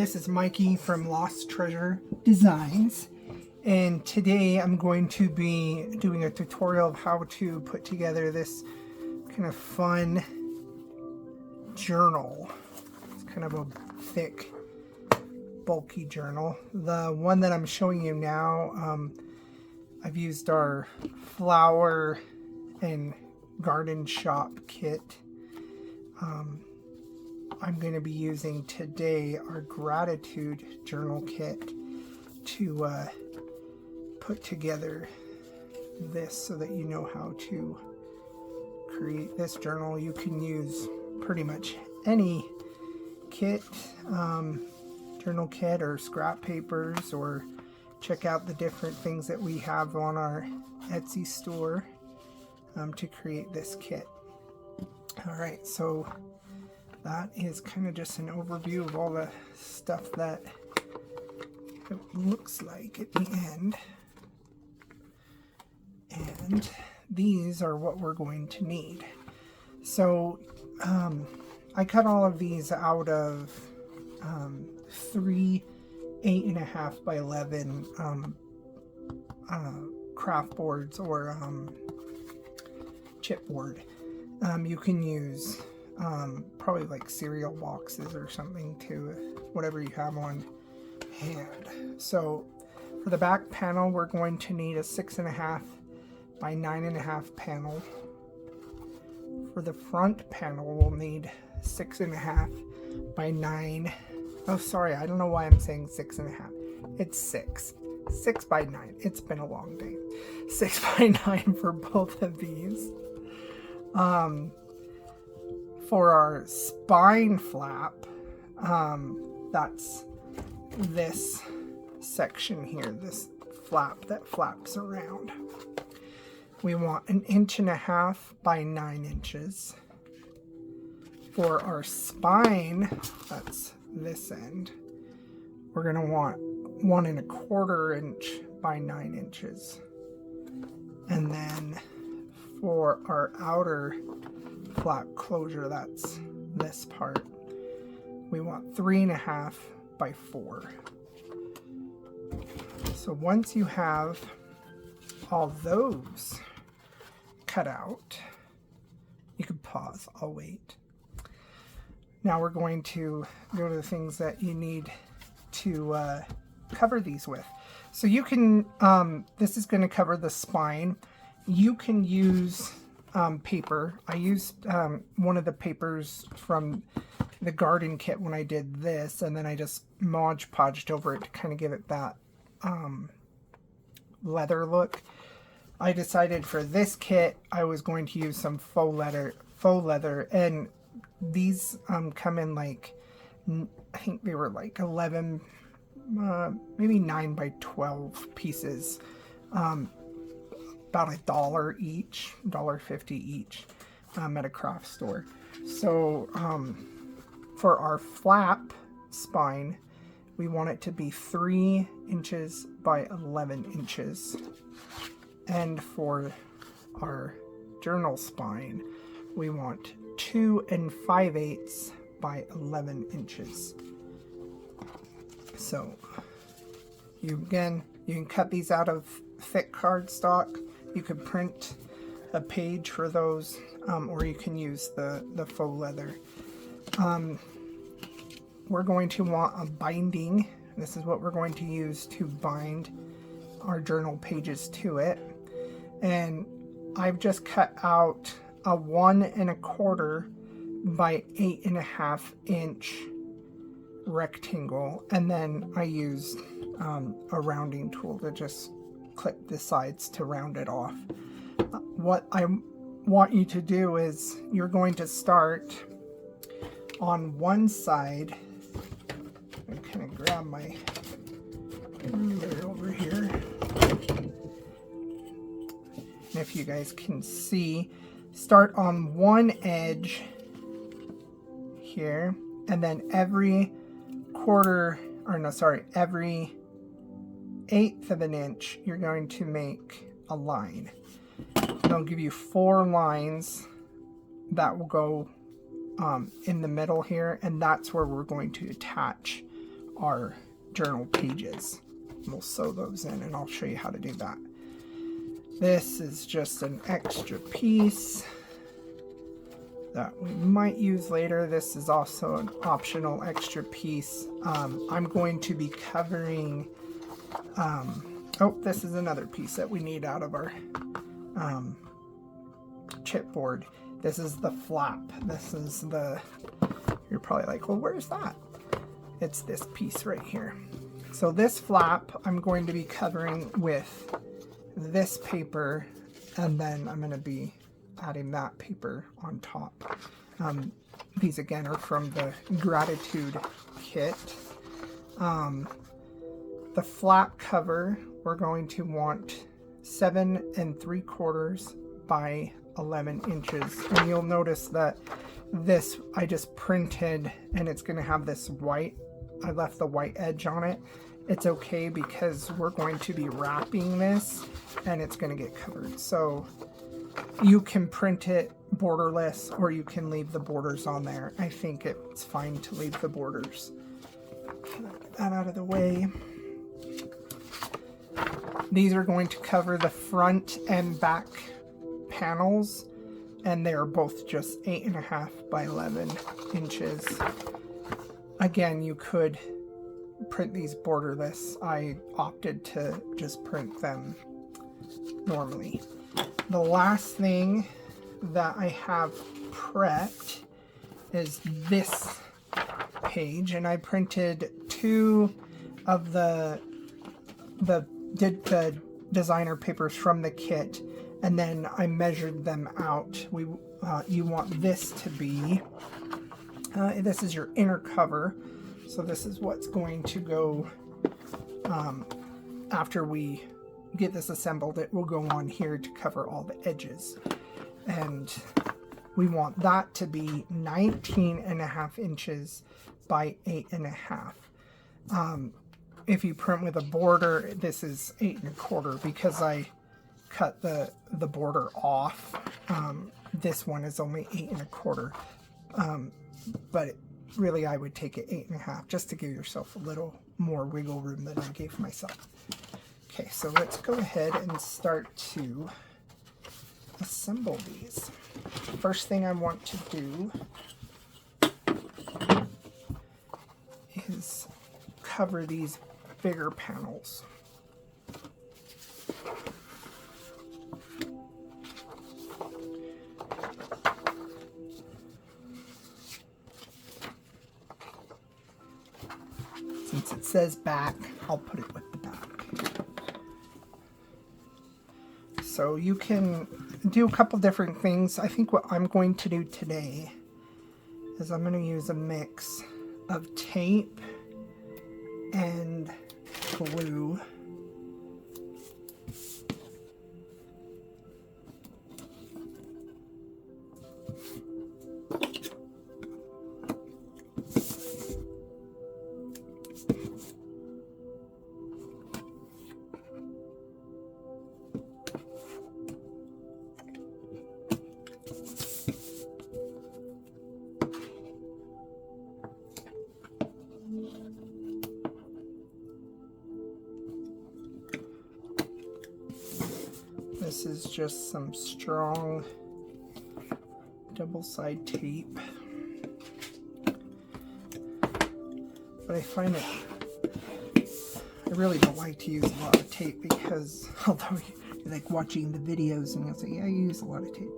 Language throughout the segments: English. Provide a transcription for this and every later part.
This is Mikey from Lost Treasure Designs, and today I'm going to be doing a tutorial of how to put together this kind of fun journal. It's kind of a thick, bulky journal. The one that I'm showing you now, I've used our flower and garden shop kit. I'm going to be using today our gratitude journal kit to put together this so that you know how to create this journal. You can use pretty much any kit, journal kit or scrap papers, or check out the different things that we have on our Etsy store to create this kit. Alright, so that is kind of just an overview of all the stuff that it looks like at the end. And these are what we're going to need. So I cut all of these out of 3 8.5 by 11 craft boards or chipboard. You can use probably like cereal boxes or something too, whatever you have on hand. So for the back panel, we're going to need a 6.5 by 9.5 panel. For the front panel, we'll need 6.5 by 9. Oh, sorry, I don't know why I'm saying 6.5. It's 6 by 9. It's been a long day. 6 by 9 for both of these. For our spine flap, that's this section here, this flap that flaps around. We want 1.5 inches by 9 inches. For our spine, that's this end, we're going to want 1.25 inch by 9 inches. And then for our outer flap closure, that's this part, we want 3.5 by 4. So once you have all those cut out, you can pause. I'll wait. Now we're going to go to the things that you need to cover these with. So you can, this is going to cover the spine. You can use paper. I used one of the papers from the garden kit when I did this, and then I just Mod Podged over it to kind of give it that leather look. I decided for this kit I was going to use some faux leather, and these come in like, I think they were like 11, maybe 9 by 12 pieces. About $1 each, $1.50 each at a craft store. So for our flap spine, we want it to be 3 inches by 11 inches. And for our journal spine, we want 2 5/8 by 11 inches. So you can cut these out of thick cardstock. You could print a page for those, or you can use the faux leather. We're going to want a binding. This is what we're going to use to bind our journal pages to it. And I've just cut out a 1.25 by 8.5 inch rectangle, and then I used a rounding tool to just clip the sides to round it off. What I want you to do is you're going to start on one side. I'm kind of grab my ruler over here. And if you guys can see, start on one edge here, and then every every 1/8 of an inch, you're going to make a line. And I'll give you 4 lines that will go in the middle here, and that's where we're going to attach our journal pages. We'll sew those in, and I'll show you how to do that. This is just an extra piece that we might use later. This is also an optional extra piece. I'm going to be covering, oh, this is another piece that we need out of our chipboard. This is the flap. This is the, you're probably like, well, where's that? It's this piece right here. So this flap I'm going to be covering with this paper, and then I'm going to be adding that paper on top. These again are from the gratitude kit. The flap cover, we're going to want 7 3/4 by 11 inches. And you'll notice that this I just printed, and it's going to have this white, I left the white edge on it. It's okay because we're going to be wrapping this and it's going to get covered. So you can print it borderless, or you can leave the borders on there. I think it's fine to leave the borders. Get that out of the way. These are going to cover the front and back panels, and they're both just 8.5 by 11 inches. Again, you could print these borderless. I opted to just print them normally. The last thing that I have prepped is this page, and I printed 2 of the designer papers from the kit, and then I measured them out. You want this to be, this is your inner cover, so this is what's going to go after we get this assembled. It will go on here to cover all the edges, and we want that to be 19.5 inches by 8.5. If you print with a border, this is 8 1/4 because I cut the border off. This one is only 8 1/4, but really I would take it 8.5 just to give yourself a little more wiggle room than I gave myself. Okay, so let's go ahead and start to assemble these. First thing I want to do is cover these bigger panels. Since it says back, I'll put it with the back. So you can do a couple different things. I think what I'm going to do today is I'm going to use a mix of tape and glue. This is just some strong double-side tape, but I find I really don't like to use a lot of tape because although you're like watching the videos and you'll say, yeah, you use a lot of tape,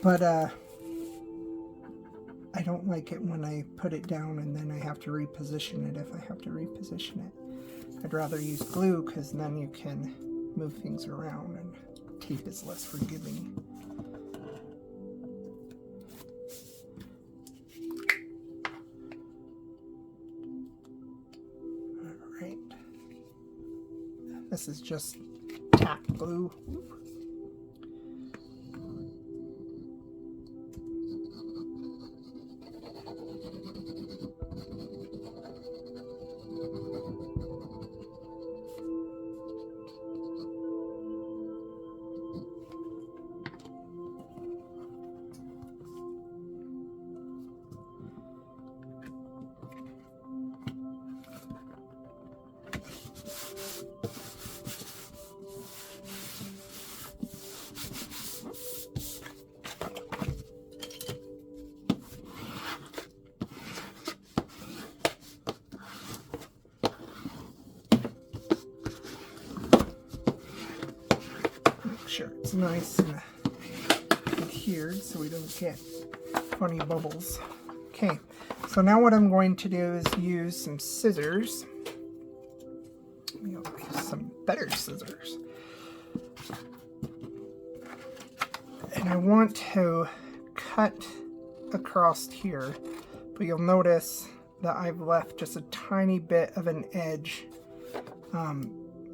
but I don't like it when I put it down and then I have to reposition it if I have to reposition it. I'd rather use glue because then you can move things around and tape is less forgiving. Alright. This is just tack glue. nice and adhered so we don't get funny bubbles. Okay, so now what I'm going to do is use some scissors. Use some better scissors. And I want to cut across here, but you'll notice that I've left just a tiny bit of an edge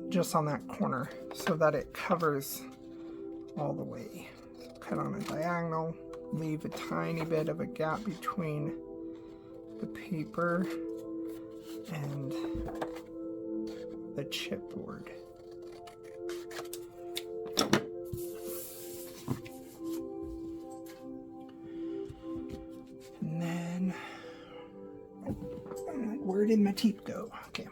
just on that corner so that it covers all the way. So cut on a diagonal, leave a tiny bit of a gap between the paper and the chipboard. And then, where did my teeth go? Okay.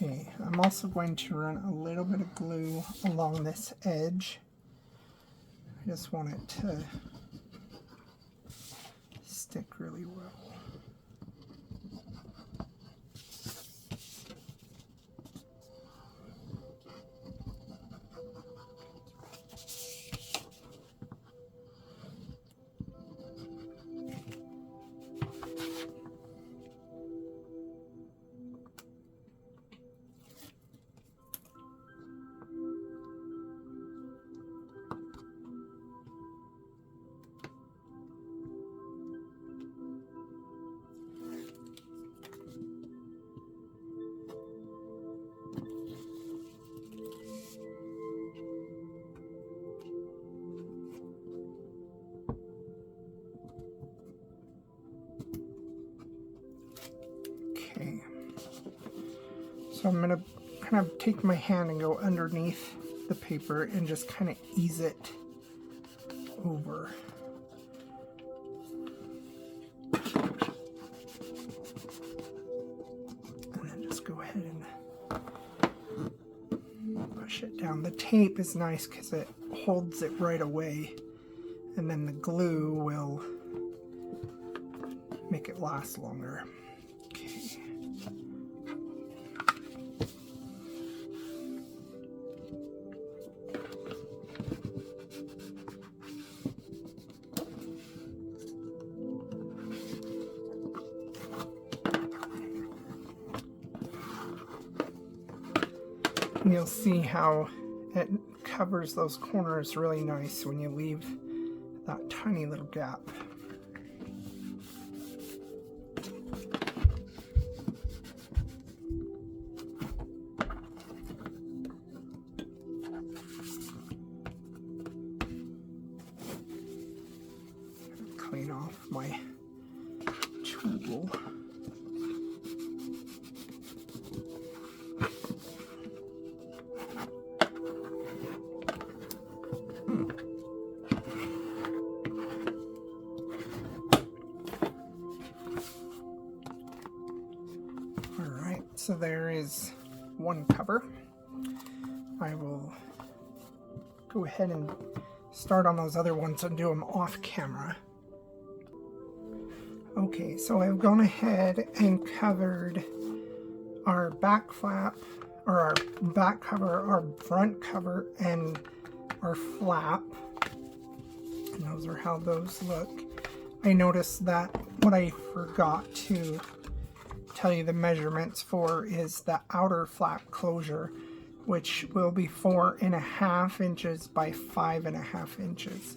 Okay, I'm also going to run a little bit of glue along this edge. I just want it to stick really well. Okay, so I'm going to kind of take my hand and go underneath the paper and just kind of ease it over. And then just go ahead and push it down. The tape is nice because it holds it right away, and then the glue will make it last longer. And you'll see how it covers those corners really nice when you leave that tiny little gap. Clean off my tool. So there is one cover. I will go ahead and start on those other ones and do them off camera. Okay, so I've gone ahead and covered our back flap, or our back cover, our front cover, and our flap. And those are how those look. I noticed that what I forgot to tell you the measurements for is the outer flap closure, which will be 4.5 inches by 5.5 inches.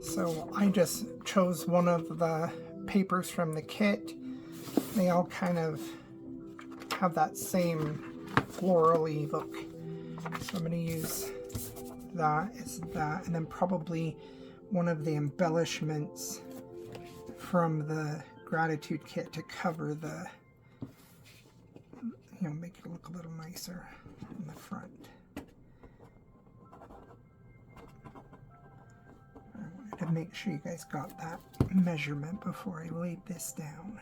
So I just chose one of the papers from the kit. They all kind of have that same florally look. So I'm going to use that is that, and then probably one of the embellishments from the gratitude kit to cover the, make it look a little nicer in the front. I wanted to make sure you guys got that measurement before I laid this down.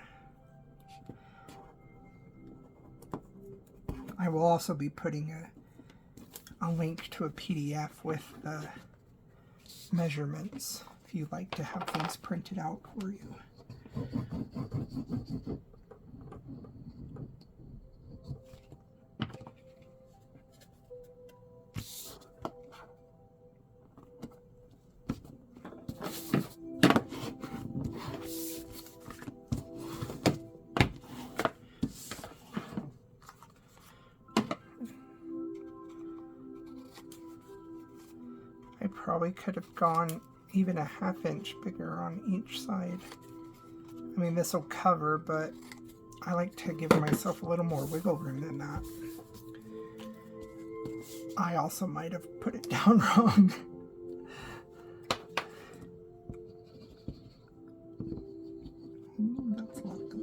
I will also be putting a link to a PDF with the measurements if you'd like to have things printed out for you. I probably could have gone even a 1/2 inch bigger on each side. I mean, this will cover, but I like to give myself a little more wiggle room than that. I also might have put it down wrong. Ooh, that's a lot though.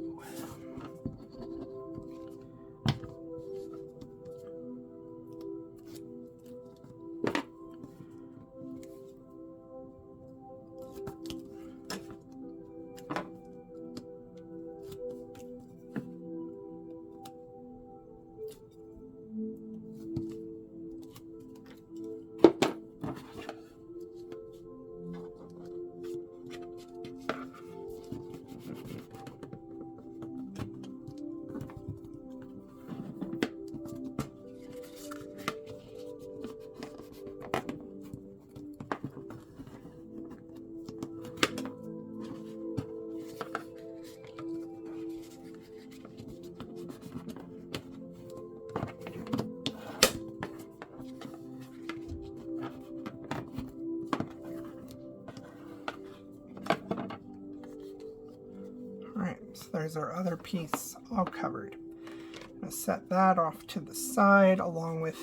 So there's our other piece all covered. I'm going to set that off to the side along with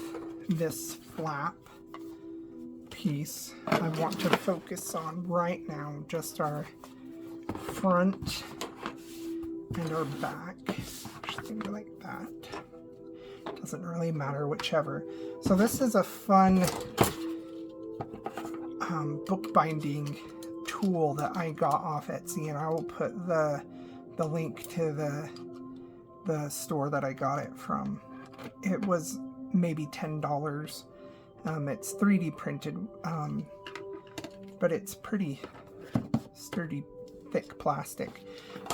this flap piece. I want to focus on right now just our front and our back. Actually, like that. Doesn't really matter, whichever. So this is a fun bookbinding tool that I got off Etsy, and I will put the link to the store that I got it from. It was maybe $10. It's 3D printed, but it's pretty sturdy, thick plastic.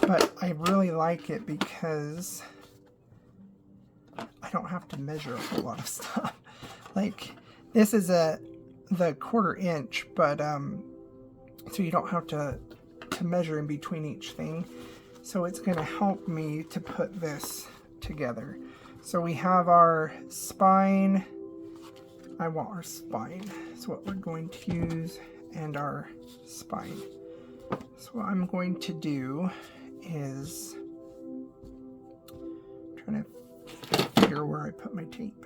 But I really like it because I don't have to measure a whole lot of stuff. Like, this is the 1/4 inch, but so you don't have to measure in between each thing. So it's going to help me to put this together. So we have our spine. I want our spine. That's what we're going to use, and our spine. So what I'm going to do is trying to figure where I put my tape.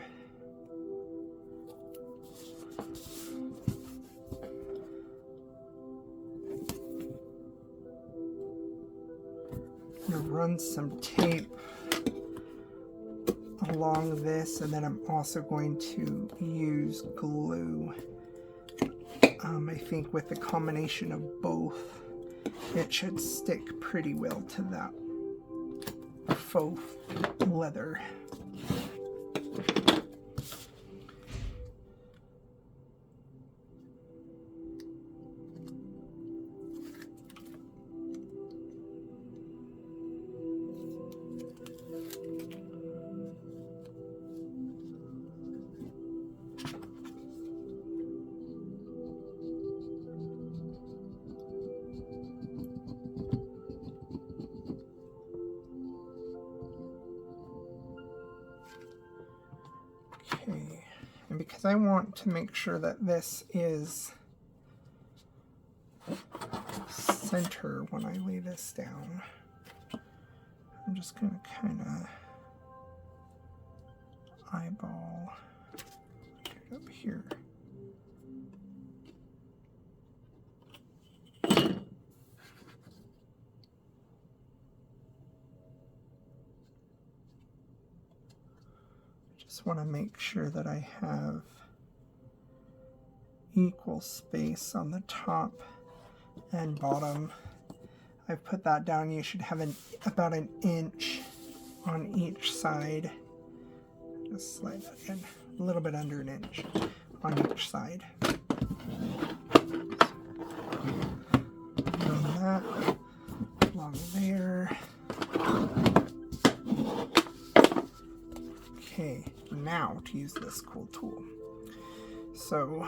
I'm going to run some tape along this, and then I'm also going to use glue. I think with the combination of both, it should stick pretty well to that faux leather. Okay, and because I want to make sure that this is center when I lay this down, I'm just going to kind of eyeball it up here. Just want to make sure that I have equal space on the top and bottom. I've put that down. You should have about an inch on each side. Just slide that in, a little bit under an inch on each side. Run that along there. Okay, now to use this cool tool. So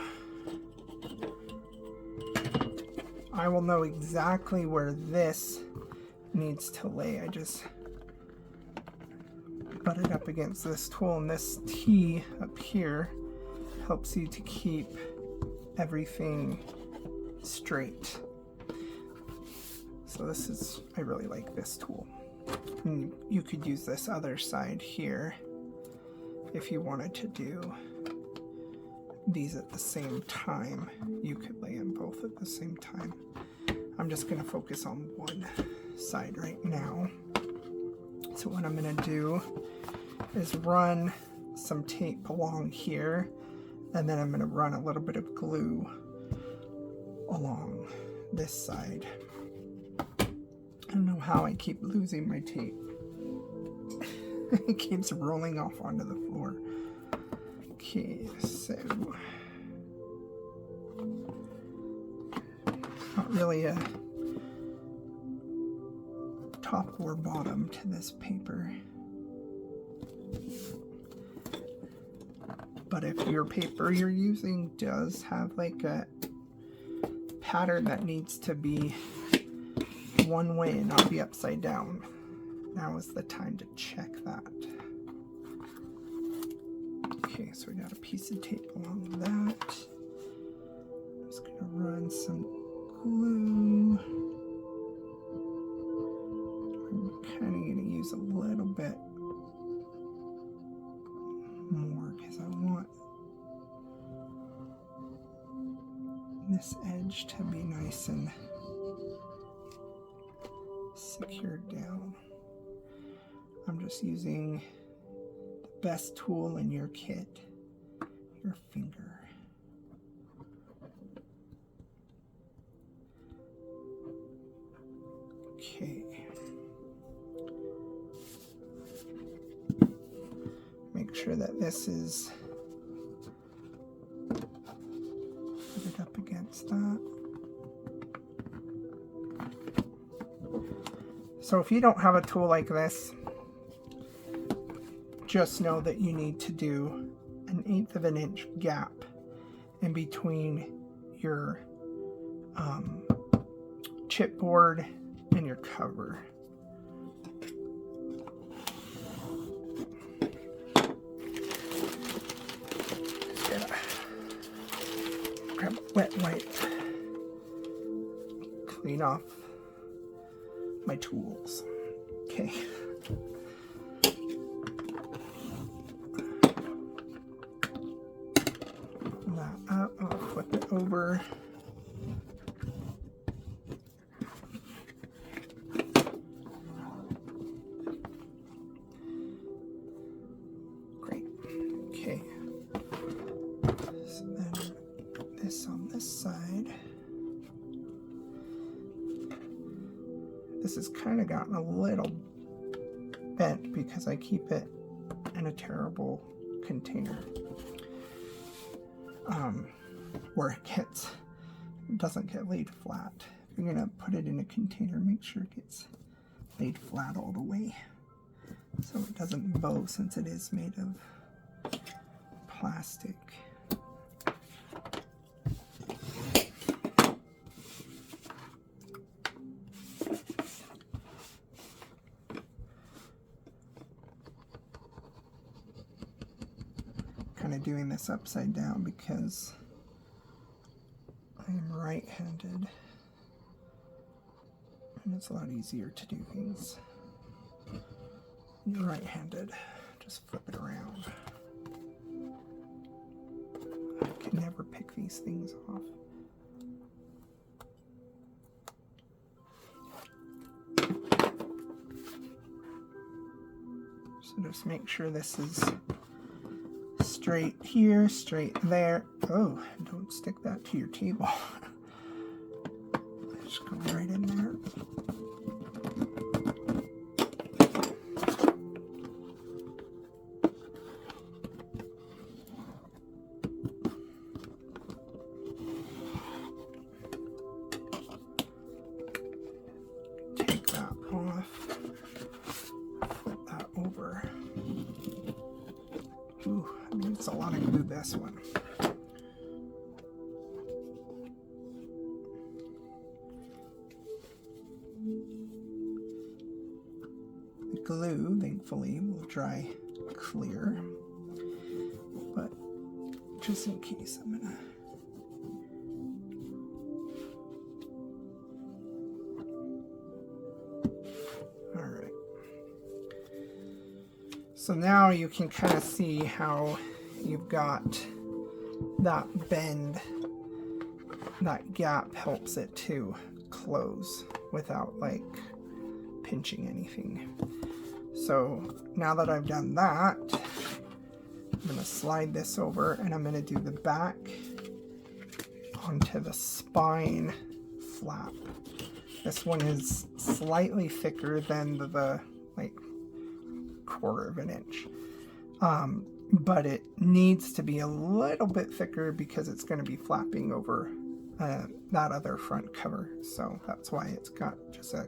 I will know exactly where this needs to lay. I just butt it up against this tool, and this T up here helps you to keep everything straight. So this is, I really like this tool. And you could use this other side here if you wanted to do these at the same time. You could lay them both at the same time. I'm just going to focus on one side right now. So what I'm going to do is run some tape along here, and then I'm going to run a little bit of glue along this side. I don't know how I keep losing my tape. It keeps rolling off onto the floor. Okay, so not really a top or bottom to this paper. But if your paper you're using does have like a pattern that needs to be one way and not be upside down, now is the time to check that. Okay, so we got a piece of tape along that. I'm just going to run some glue. I'm kind of going to use a little bit more because I want this edge to be nice and secured down. I'm just using the best tool in your kit, your finger. Okay. Make sure that this is put it up against that. So if you don't have a tool like this, just know that you need to do 1/8 of an inch gap in between your chipboard and your cover. Grab a wet wipe, clean off my tools. Okay. That up, I'll flip it over. Great. Okay. So then this on this side. This has kind of gotten a little bent because I keep it in a terrible container where it doesn't get laid flat. If you're gonna put it in a container, make sure it gets laid flat all the way so it doesn't bow, since it is made of plastic. Kind of doing this upside down because I am right-handed and it's a lot easier to do things when you're right-handed. Just flip it around. I can never pick these things off. So just make sure this is straight here, straight there. Oh, don't stick that to your table. Just go right in there. Take that off. Flip that over. Ooh, I mean, it's a lot of glue, this one. The glue, thankfully, will dry clear, but just in case, I'm gonna So now you can kind of see how you've got that bend, that gap helps it to close without like pinching anything. So now that I've done that, I'm going to slide this over and I'm going to do the back onto the spine flap. This one is slightly thicker than the like 1/4 of an inch, but it needs to be a little bit thicker because it's going to be flapping over that other front cover. So that's why it's got just a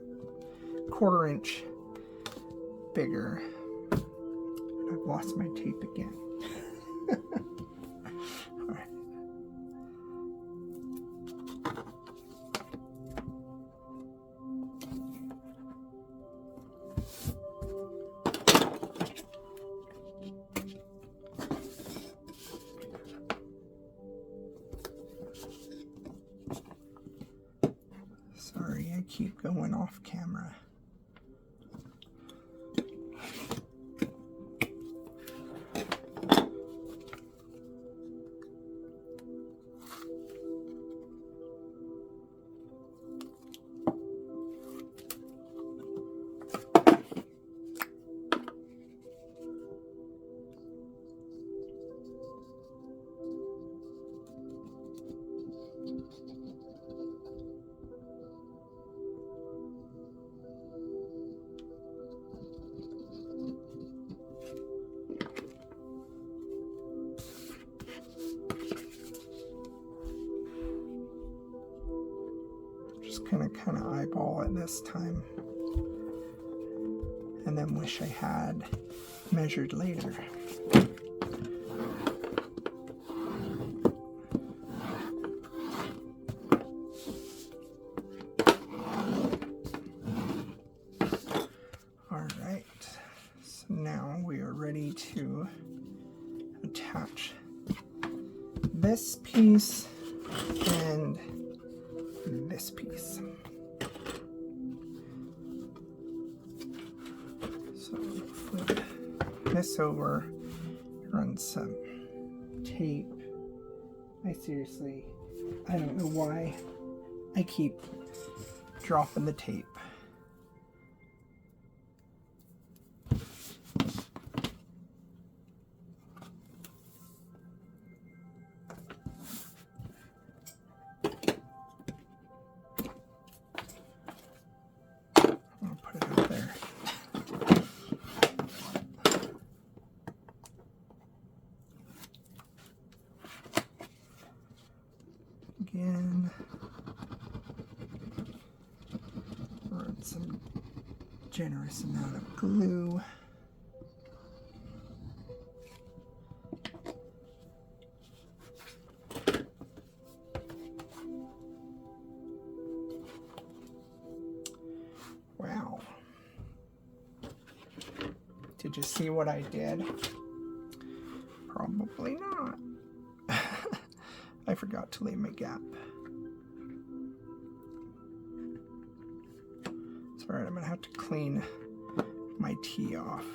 1/4 inch bigger. I've lost my tape again. All right. Sorry, I keep going off camera. Gonna kind of eyeball it this time and then wish I had measured later. All right, so now we are ready to attach this piece and this piece. So flip this over, run some tape. I don't know why I keep dropping the tape. Again, run some generous amount of glue. Wow. Did you see what I did? Probably not. I forgot to leave my gap. It's alright, I'm gonna have to clean my tea off.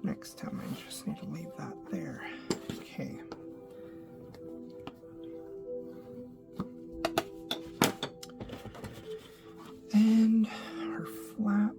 Next time I just need to leave that there. Okay. And our flap.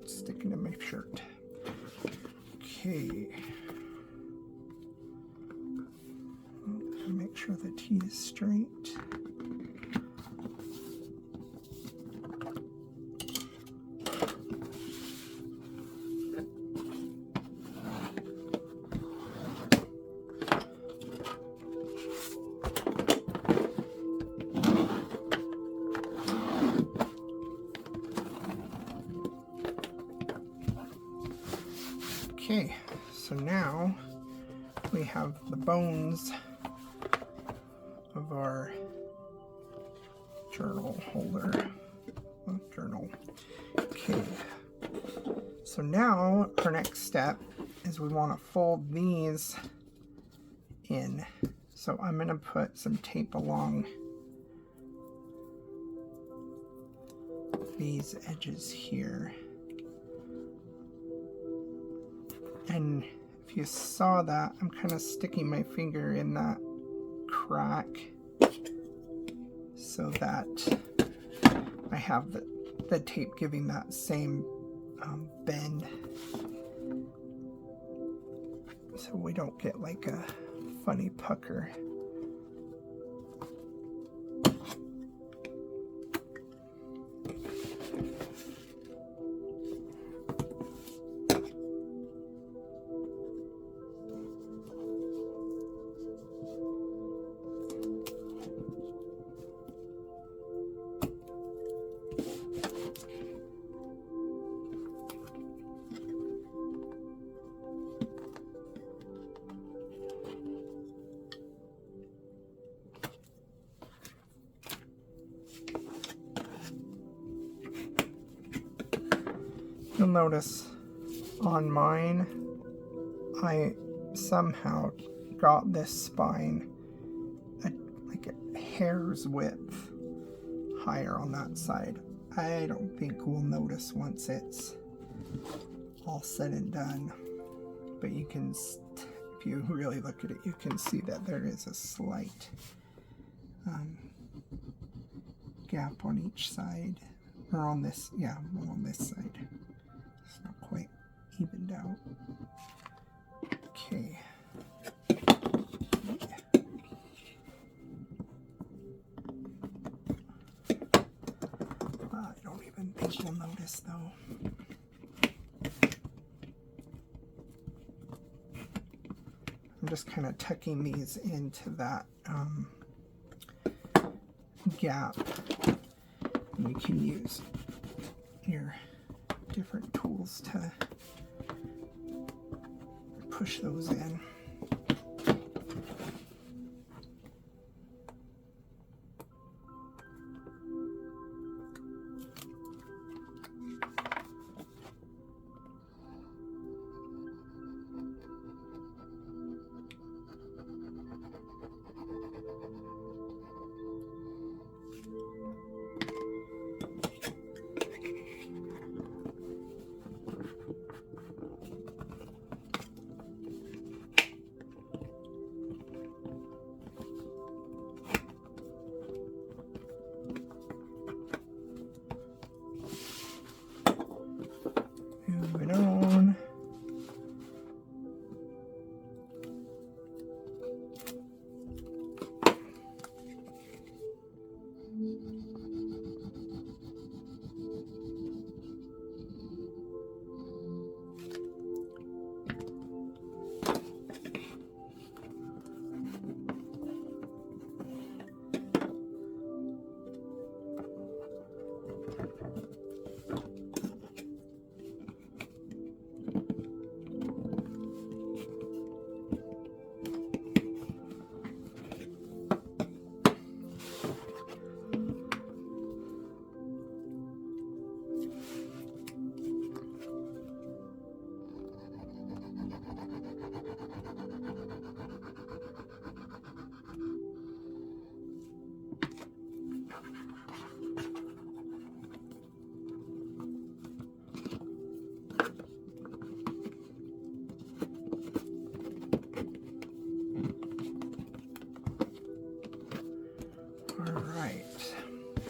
It's sticking to my shirt. Okay. Make sure the T is straight. Okay, so now we have the bones of our journal holder. Journal. Okay, so now our next step is we want to fold these in. So I'm going to put some tape along these edges here. And if you saw that, I'm kind of sticking my finger in that crack so that I have the tape giving that same bend, so we don't get like a funny pucker. You'll notice on mine, I somehow got this spine like a hair's width higher on that side. I don't think we'll notice once it's all said and done, but you can, if you really look at it, you can see that there is a slight gap on each side, or on this, yeah, on this side. It's not quite evened out. Okay. I don't even think we'll notice though. I'm just kind of tucking these into that gap. And you can use your different tools to push those in.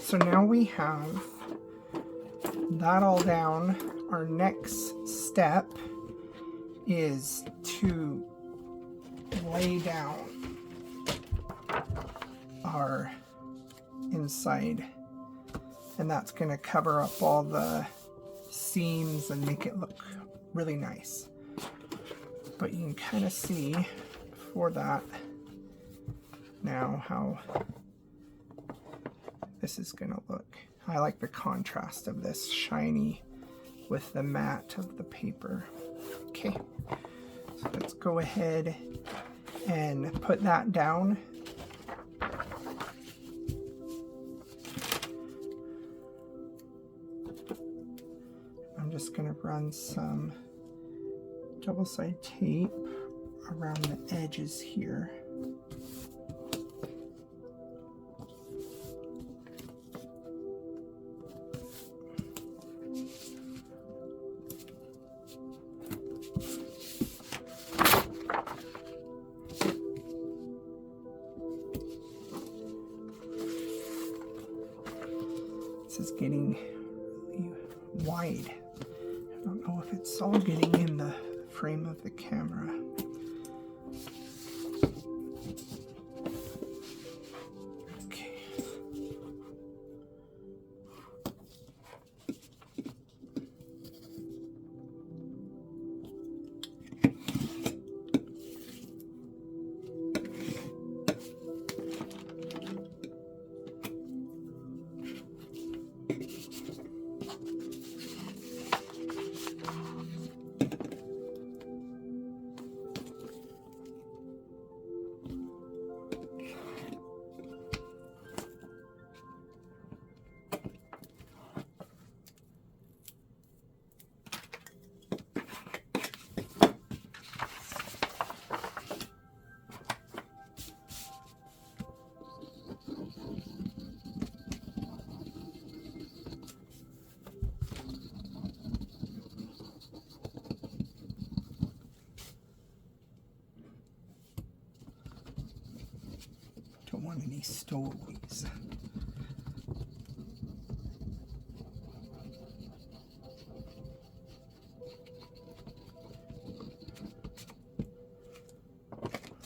So now we have that all down. Our next step is to lay down our inside, and that's going to cover up all the seams and make it look really nice. But you can kind of see for that now how this is going to look. I like the contrast of this shiny with the matte of the paper. Okay, so let's go ahead and put that down. I'm just going to run some double-sided tape around the edges here. This is getting really wide. I don't know if it's all getting in the frame of the camera. Okay. Don't want any stowaways.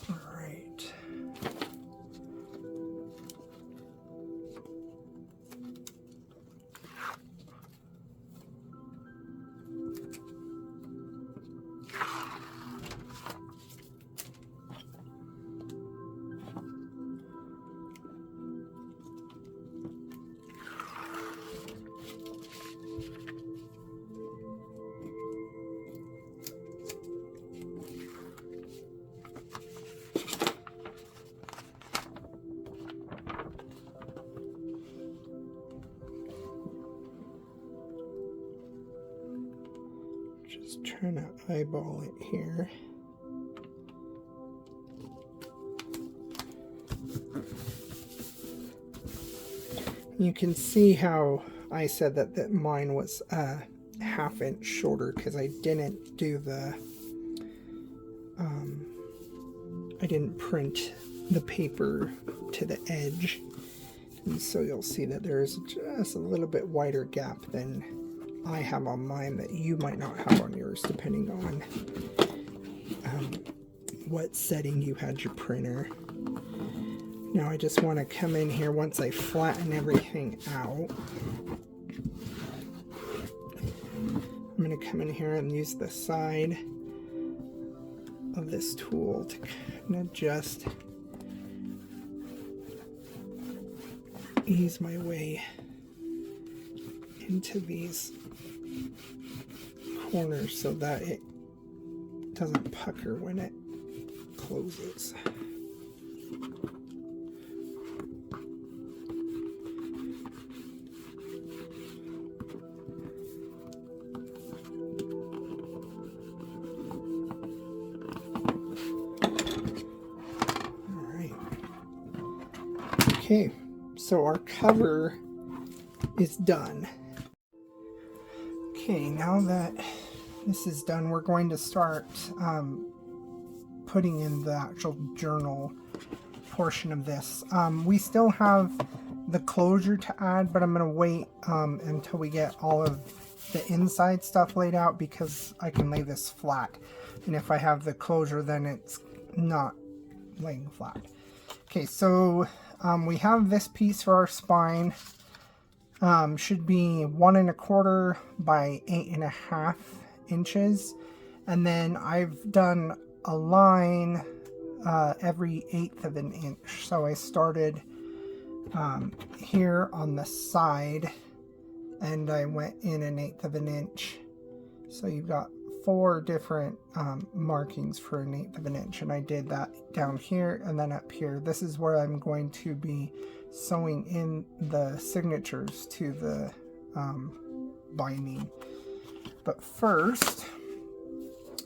All right. Just trying to eyeball it here. You can see how I said that mine was a ½ inch shorter because I didn't do the I didn't print the paper to the edge, and so you'll see that there's just a little bit wider gap than I have on mine that you might not have on yours, depending on what setting you had your printer. Now I just want to come in here once I flatten everything out. I'm going to come in here and use the side of this tool to kind of just ease my way into these corners so that it doesn't pucker when it closes. Okay, so our cover is done. Okay, now that this is done, we're going to start putting in the actual journal portion of this. We still have the closure to add, but I'm going to wait until we get all of the inside stuff laid out, because I can lay this flat. And if I have the closure, then it's not laying flat. Okay, so we have this piece for our spine. Should be 1 1/4 by 8 1/2 inches. And then I've done a line every 1/8 of an inch. So I started here on the side, and I went in 1/8 of an inch. So you've got 4 different markings for 1/8 of an inch, and I did that down here and then up here. This is where I'm going to be sewing in the signatures to the binding. But first,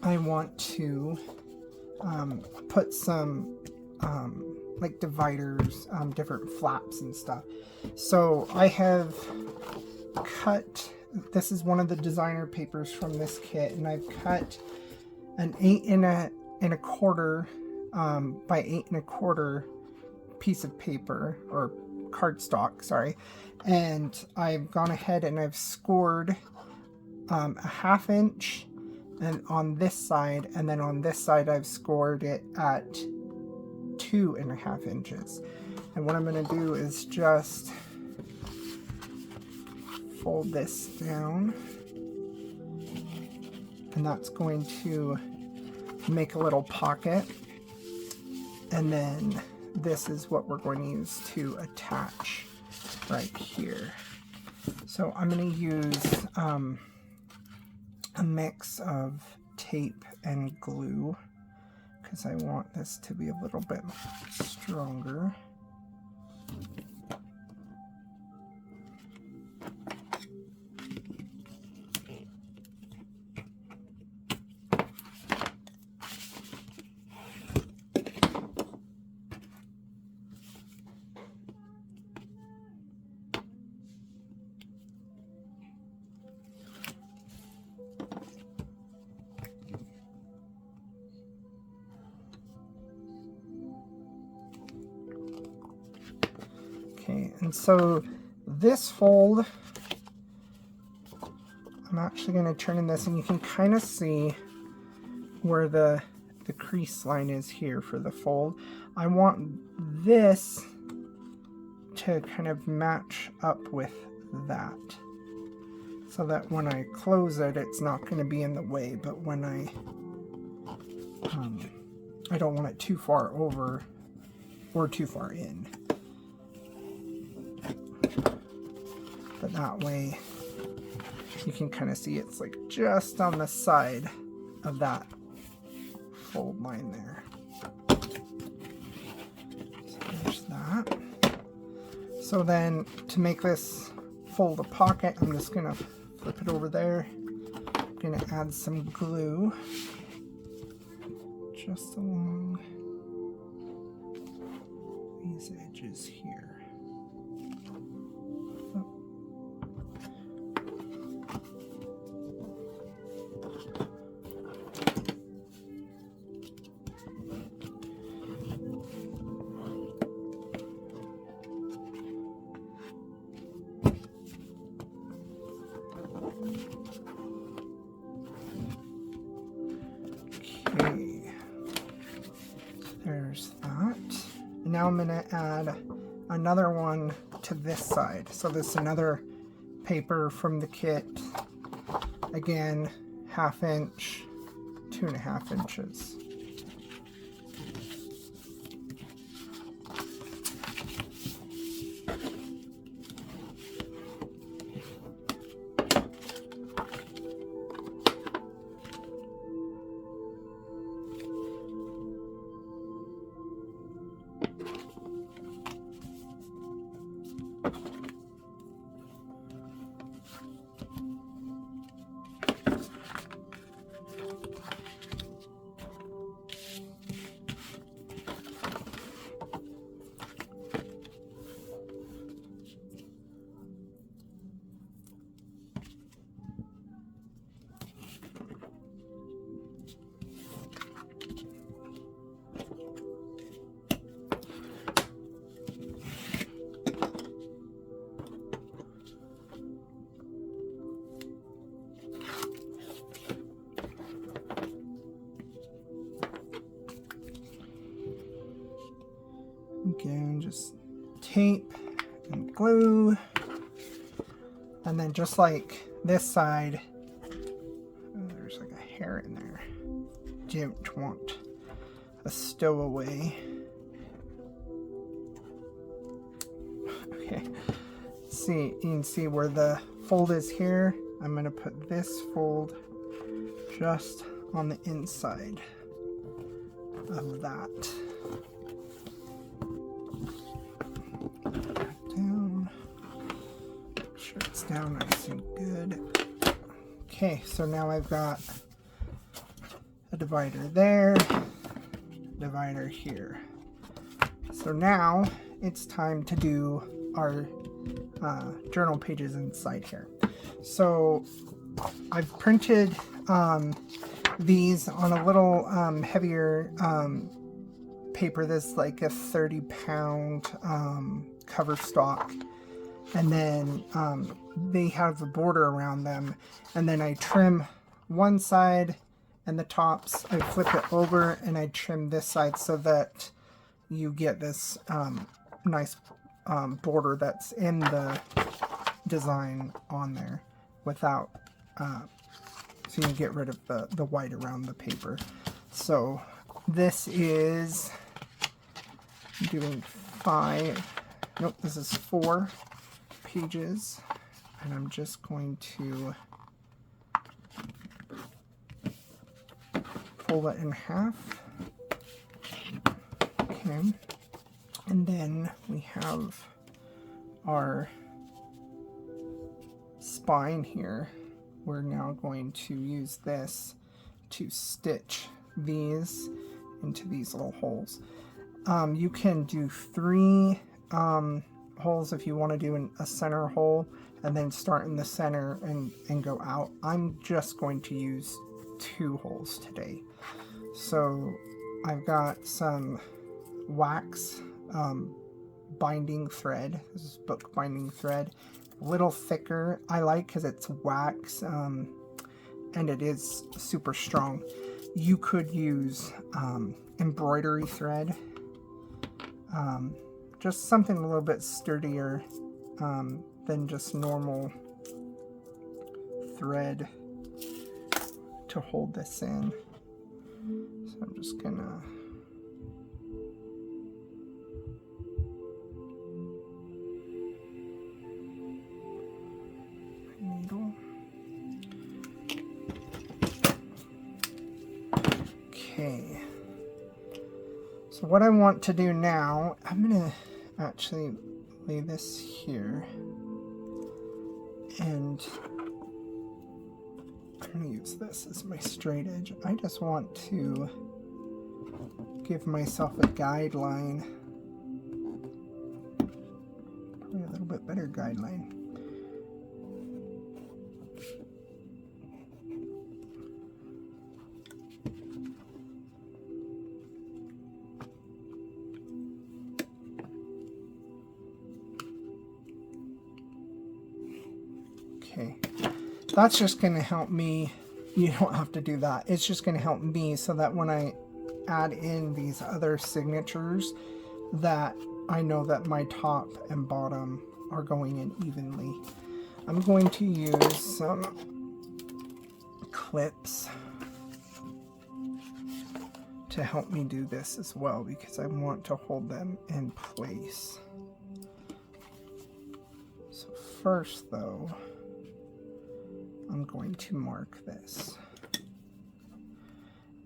I want to put some like dividers, different flaps and stuff. So I have cut, this is one of the designer papers from this kit, and I've cut an 8 1/4 by 8 1/4 piece of paper, or cardstock, sorry, and I've gone ahead and I've scored a 1/2 inch and on this side, and then on this side I've scored it at 2 1/2 inches. And what I'm going to do is just fold this down, and that's going to make a little pocket, and then this is what we're going to use to attach right here. So I'm going to use a mix of tape and glue, because I want this to be a little bit stronger. Okay, and so this fold, I'm actually going to turn in this, and you can kind of see where the crease line is here for the fold. I want this to kind of match up with that, so that when I close it, it's not going to be in the way, but when I don't want it too far over or too far in. But that way you can kind of see it's like just on the side of that fold line there. So there's that. So then to make this fold a pocket, I'm just going to flip it over there. I'm going to add some glue just along these edges here. Okay, there's that. And now I'm going to add another one to this side. So this is another paper from the kit. Again, 1/2 inch, 2 1/2 inches. just tape and glue. And then just like this side, there's like a hair in there. Don't want a stowaway. Okay, see, you can see where the fold is here. I'm going to put this fold just on the inside of that. Down. Make sure it's down nice and good. Okay, so now I've got a divider there, divider here. So now it's time to do our journal pages inside here. So I've printed these on a little heavier paper. This is like a 30-pound cover stock, and then they have a border around them, and then I trim one side and the tops. I flip it over and I trim this side so that you get this nice border that's in the design on there without so you can get rid of the white around the paper. So this is doing 4 pages, and I'm just going to fold it in half. Okay, and then we have our spine here. We're now going to use this to stitch these into these little holes. You can do 3 holes if you want to do a center hole, and then start in the center and go out. I'm just going to use 2 holes today. So I've got some wax binding thread. This is book binding thread. A little thicker, I like, because it's wax and it is super strong. You could use embroidery thread, just something a little bit sturdier than just normal thread to hold this in. So I'm just gonna needle. Okay. So what I want to do now, I'm gonna actually lay this here, and I'm gonna use this as my straight edge. I just want to give myself a guideline, probably a little bit better guideline. Okay, that's just going to help me. You don't have to do that. It's just going to help me so that when I add in these other signatures, that I know that my top and bottom are going in evenly. I'm going to use some clips to help me do this as well, because I want to hold them in place. So first though, I'm going to mark this.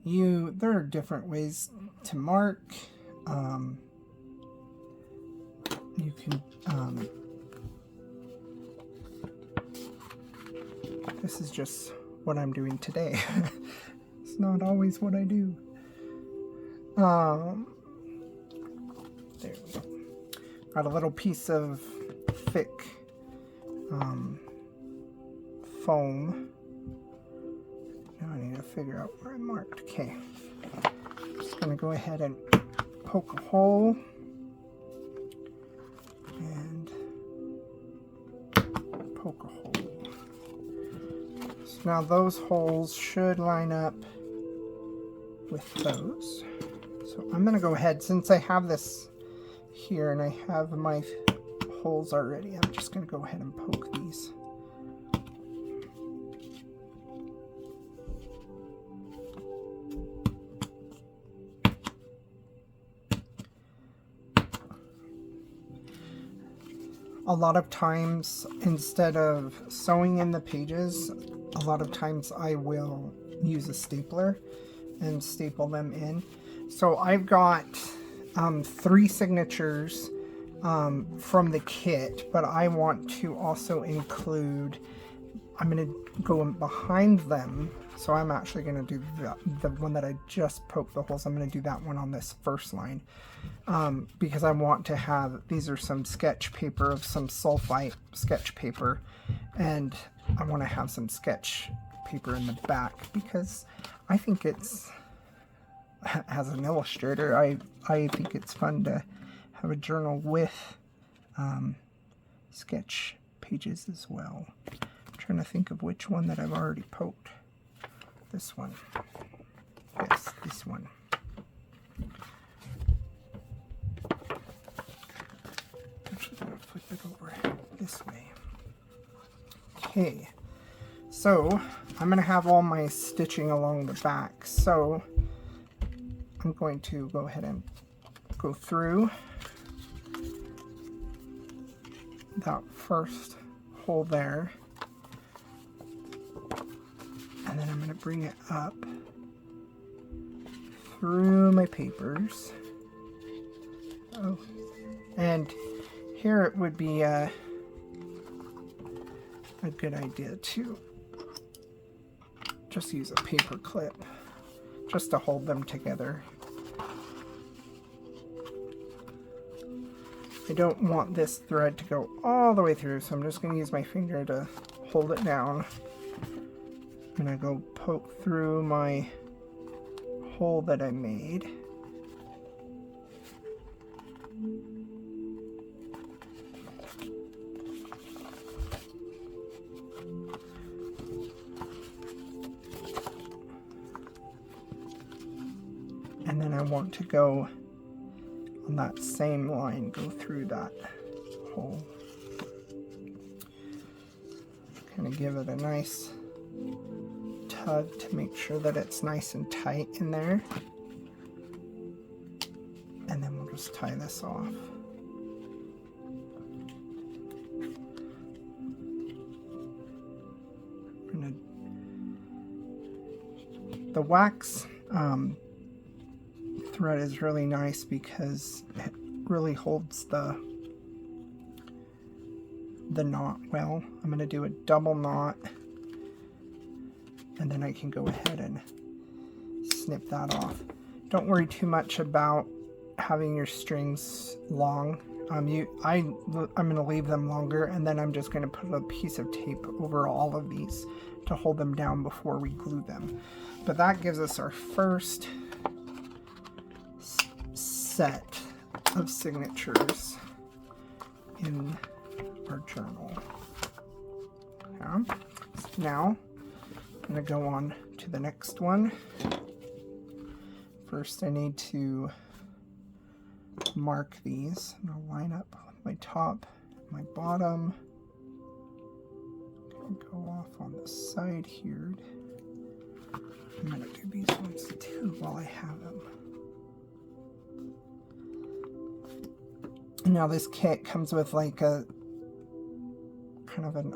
There are different ways to mark. You can, this is just what I'm doing today. It's not always what I do. There we go. Got a little piece of thick foam. Now I need to figure out where I marked. Okay, I'm just going to go ahead and poke a hole and poke a hole. So now those holes should line up with those. So I'm going to go ahead, since I have this here and I have my holes already. I'm just going to go ahead and poke these. A lot of times, instead of sewing in the pages, a lot of times I will use a stapler and staple them in. So I've got 3 signatures from the kit, but I want to also include, I'm going to go behind them. So I'm actually going to do the one that I just poked the holes. I'm going to do that one on this first line. Because I want to have, these are some sketch paper of some sulfite sketch paper, and I want to have some sketch paper in the back because I think it's, as an illustrator, I think it's fun to have a journal with sketch pages as well. I'm trying to think of which one that I've already poked. This one. Yes, this one. Actually, I'm going to flip it over this way. Okay, so I'm going to have all my stitching along the back. So I'm going to go ahead and go through that first hole there. And then I'm going to bring it up through my papers. Oh, and here it would be a good idea to just use a paper clip just to hold them together. I don't want this thread to go all the way through, so I'm just going to use my finger to hold it down. I'm going to go poke through my hole that I made. And then I want to go on that same line, go through that hole. Kind of give it a nice tug to make sure that it's nice and tight in there. And then we'll just tie this off. The wax thread is really nice because it really holds the knot well. I'm going to do a double knot, and then I can go ahead and snip that off. Don't worry too much about having your strings long. I'm going to leave them longer, and then I'm just going to put a piece of tape over all of these to hold them down before we glue them. But that gives us our first set of signatures in our journal. Now I'm going to go on to the next one. First I need to mark these. I'm going to line up my top, my bottom. I'm going to go off on the side here. I'm going to do these ones too while I have them. Now this kit comes with like a kind of an,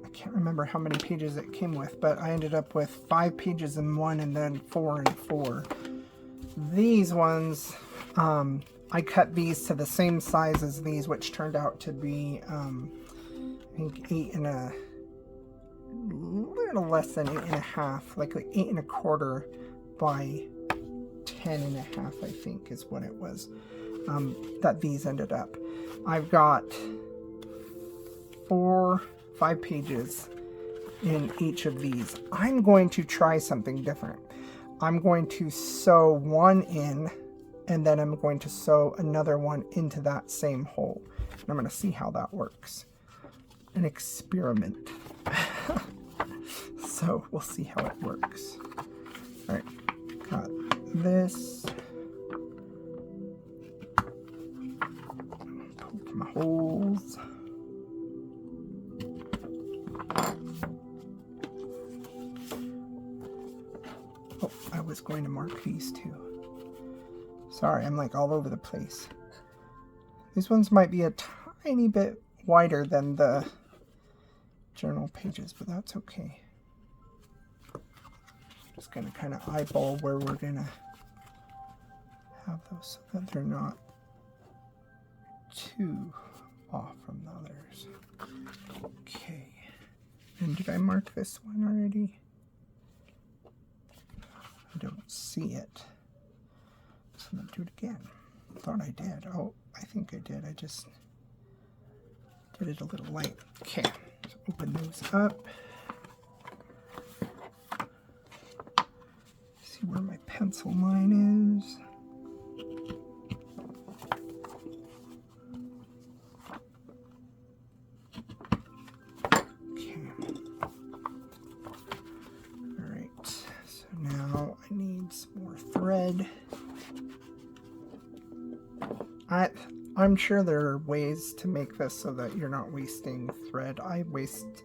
I can't remember how many pages it came with, but I ended up with 5 pages in one and then 4 and 4. These ones, I cut these to the same size as these, which turned out to be, I think 8 and a little less than 8 and a half, like 8 and a quarter by 10 and a half, I think is what it was. That these ended up. I've got 5 pages in each of these. I'm going to try something different. I'm going to sew one in, and then I'm going to sew another one into that same hole. And I'm going to see how that works. An experiment. So we'll see how it works. All right, got this. holes. Oh, I was going to mark these too. Sorry, I'm like all over the place. These ones might be a tiny bit wider than the journal pages, but that's okay. Just going to kind of eyeball where we're going to have those so that they're not too off from the others. Okay. And did I mark this one already? I don't see it. So I'm going to do it again. Thought I did. Oh, I think I did. I just did it a little light. Okay. So open those up. See where my pencil line is. Okay. All right. So now I need some more thread. I'm sure there are ways to make this so that you're not wasting thread. I waste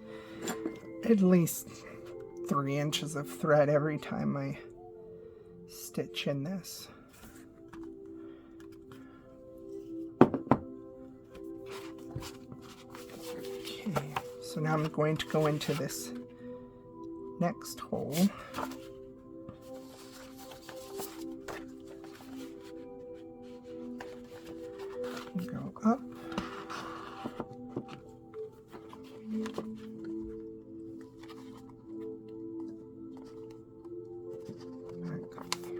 at least 3 inches of thread every time I stitch in this. Okay, so now I'm going to go into this next hole. Go up. Back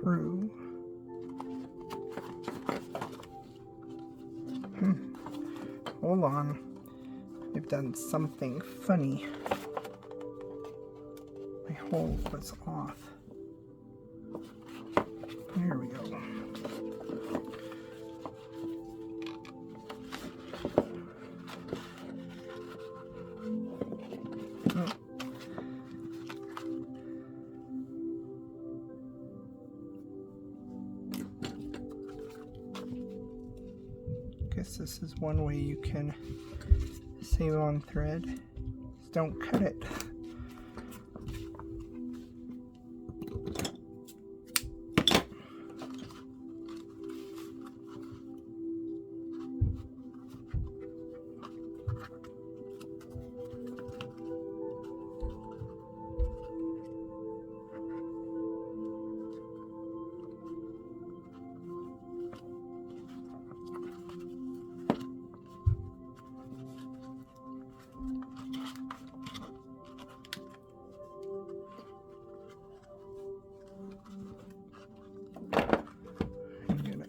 through. Hold on. I've done something funny. My hole was off. There we go. Guess this is one way you can save on thread. Just don't cut it.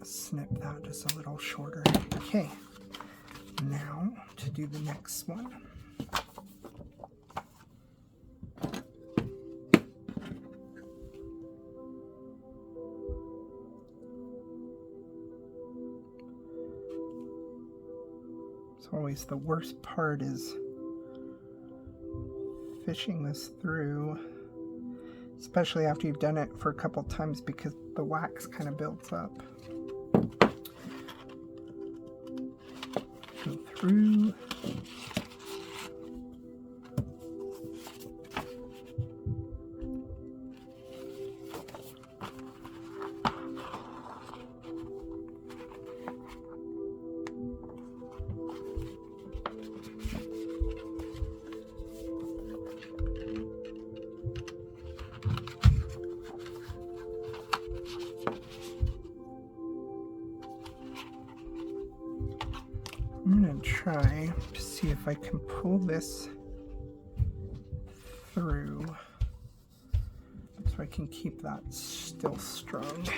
Snip that just a little shorter. Okay, now to do the next one. It's always the worst part is fishing this through, especially after you've done it for a couple times because the wax kind of builds up. Go through. I'm going to try to see if I can pull this through so I can keep that still strong.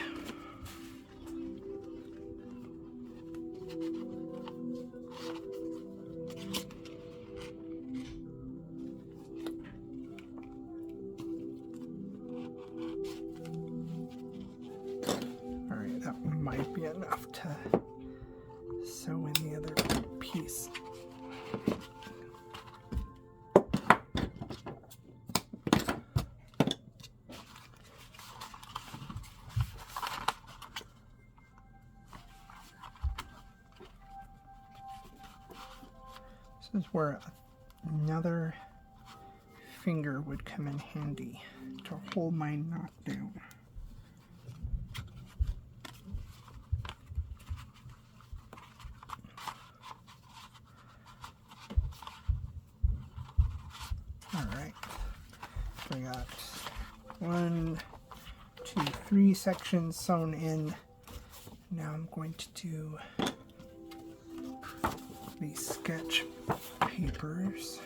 All right, that might be enough to sew in the other piece. This is where another finger would come in handy to hold my knot down. Alright, so I got 1, 2, 3 sections sewn in. Now I'm going to do these sketch papers.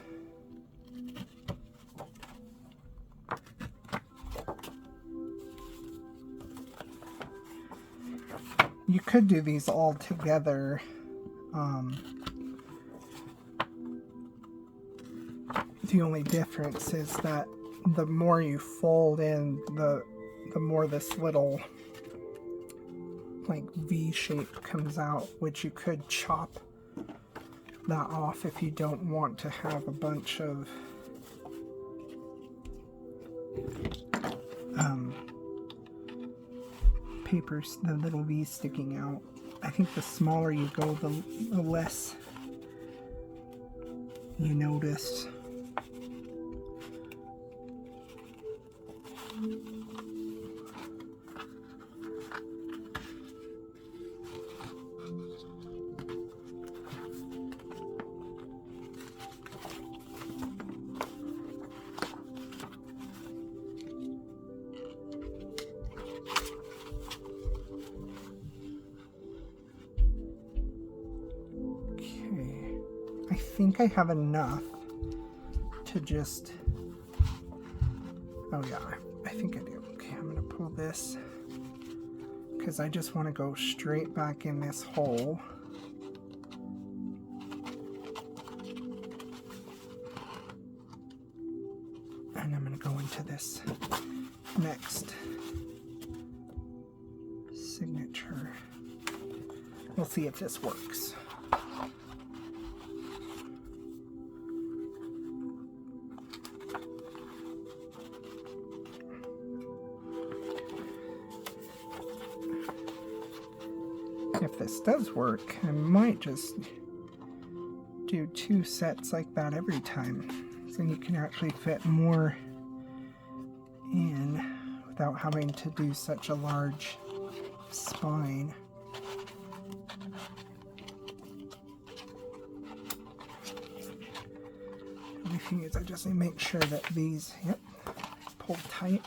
You could do these all together. The only difference is that the more you fold in, the more this little like V shape comes out, which you could chop that off if you don't want to have a bunch of papers, the little V sticking out. I think the smaller you go, the less you notice. I think I have enough to just, oh yeah, I think I do. Okay, I'm gonna pull this because I just want to go straight back in this hole. And I'm gonna go into this next signature. We'll see if this works. If this does work, I might just do 2 sets like that every time. So then you can actually fit more in without having to do such a large spine. The only thing is I just need to make sure that these, yep, pull tight.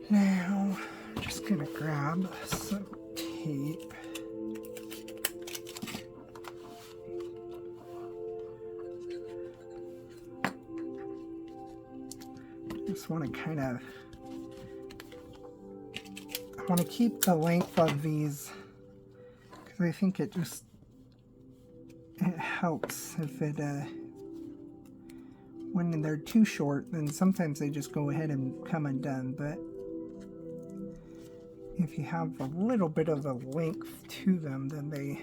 Now, I'm just going to grab some tape. Just want to kind of, I want to keep the length of these because I think it helps if it, when they're too short, then sometimes they just go ahead and come undone, but if you have a little bit of a length to them, then they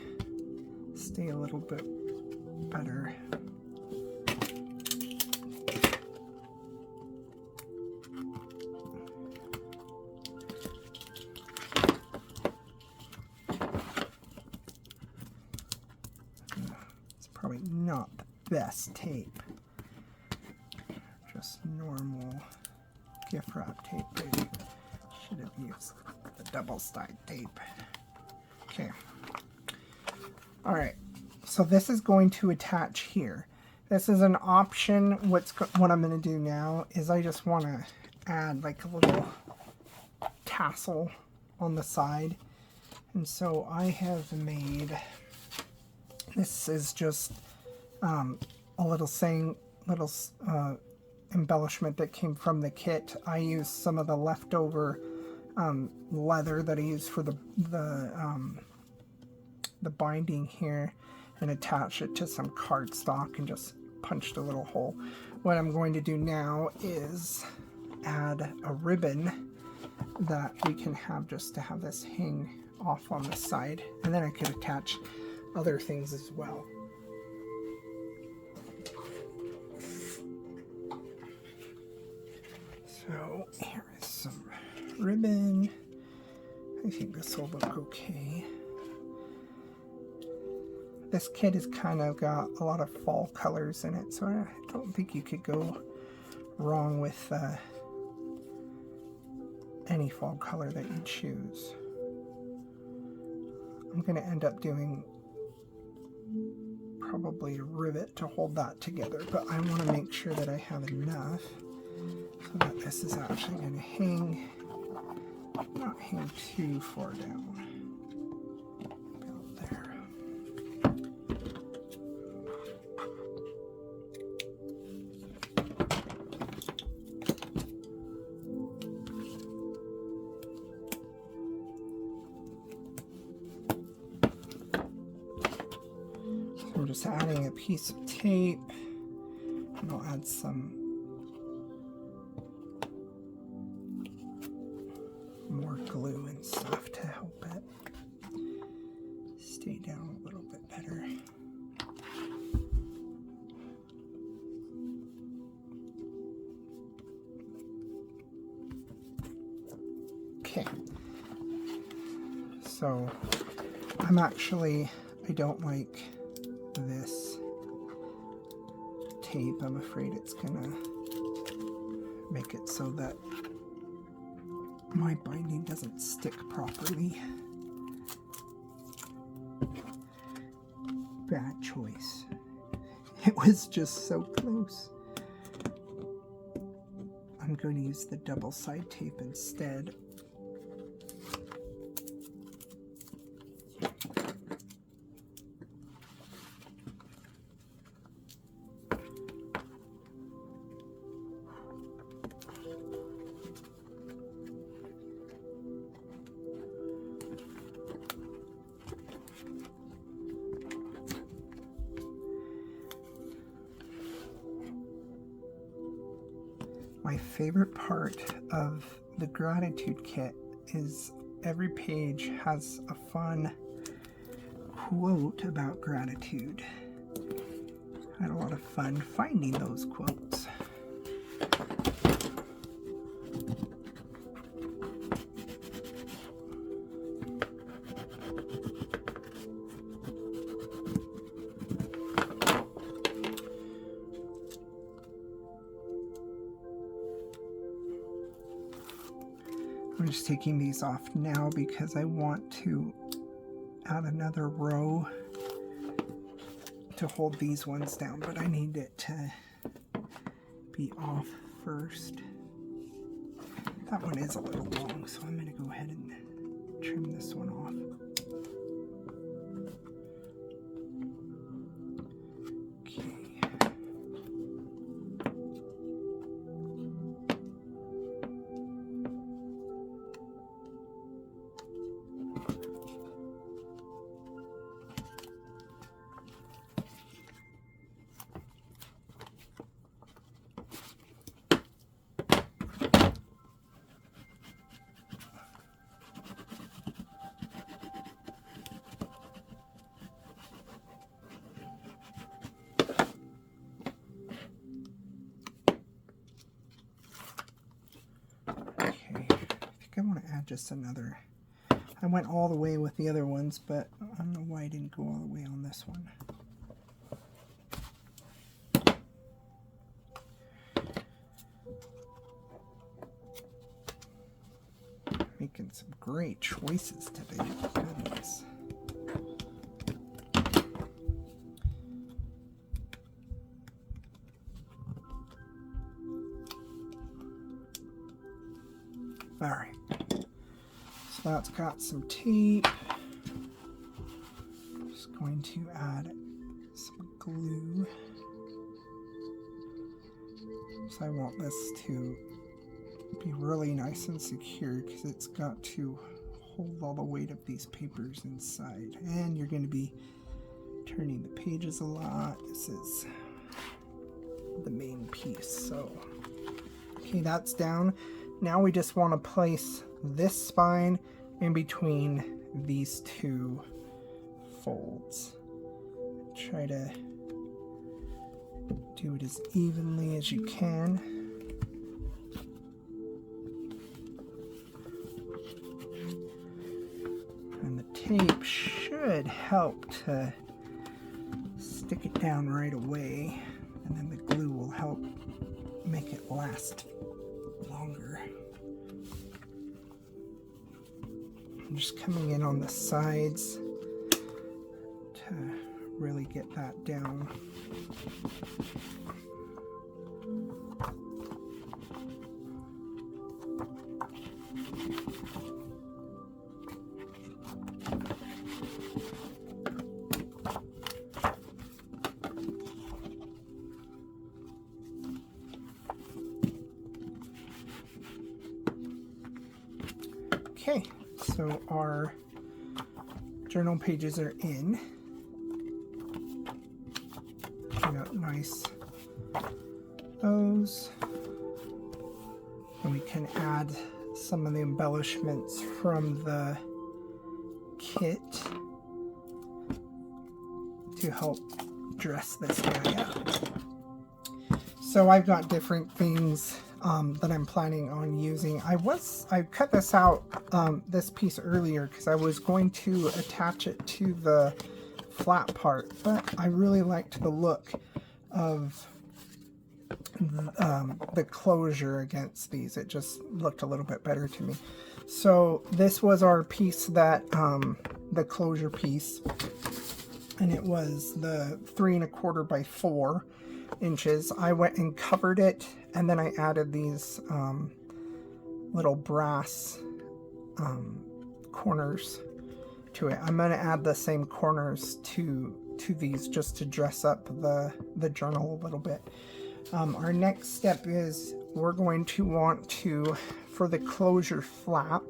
stay a little bit better. It's probably not the best tape. Just normal gift wrap tape. I should have used the double-sided tape. Okay. All right. So this is going to attach here. This is an option. What I'm going to do now is I just want to add like a little tassel on the side. And so I have made, this is just a little saying, embellishment that came from the kit. I used some of the leftover leather that I used for the binding here and attached it to some cardstock and just punched a little hole. What I'm going to do now is add a ribbon that we can have just to have this hang off on the side, and then I could attach other things as well. So here is some ribbon. I think this will look okay. This kit has kind of got a lot of fall colors in it, so I don't think you could go wrong with any fall color that you choose. I'm going to end up doing probably a rivet to hold that together, but I want to make sure that I have enough so that this is actually going to hang, not hang too far down. About there. I'm just adding a piece of tape, and I'll add some more glue and stuff to help it stay down a little bit better. Okay, so I don't like this tape. I'm afraid it's gonna make it so that my binding doesn't stick properly. Bad choice. It was just so close. I'm going to use the double side tape instead. My favorite part of the gratitude kit is every page has a fun quote about gratitude. I had a lot of fun finding those quotes. I'm just taking these off now because I want to add another row to hold these ones down, but I need it to be off first. That one is a little long, so I'm going to go ahead and trim this one off. I want to add just another. I went all the way with the other ones, but I don't know why I didn't go all the way on this one. Making some great choices today. Goodness. All right. So that's got some tape. I'm just going to add some glue So I want this to be really nice and secure because it's got to hold all the weight of these papers inside. And you're going to be turning the pages a lot. This is the main piece. So, okay, that's down. Now we just want to place this spine in between these two folds. Try to do it as evenly as you can. And the tape should help to stick it down right away, and then the glue will help make it last longer. I'm just coming in on the sides to really get that down. Okay, so our journal pages are in. Got nice those. And we can add some of the embellishments from the kit to help dress this guy up. So I've got different things that I'm planning on using. I cut this out, this piece earlier, because I was going to attach it to the flat part, but I really liked the look of the closure against these. It just looked a little bit better to me. So this was our piece that, the closure piece, and it was the 3 1/4 by 4 inches. I went and covered it, and then I added these little brass corners to it. I'm going to add the same corners to these just to dress up the journal a little bit. Our next step is we're going to want to, for the closure flap,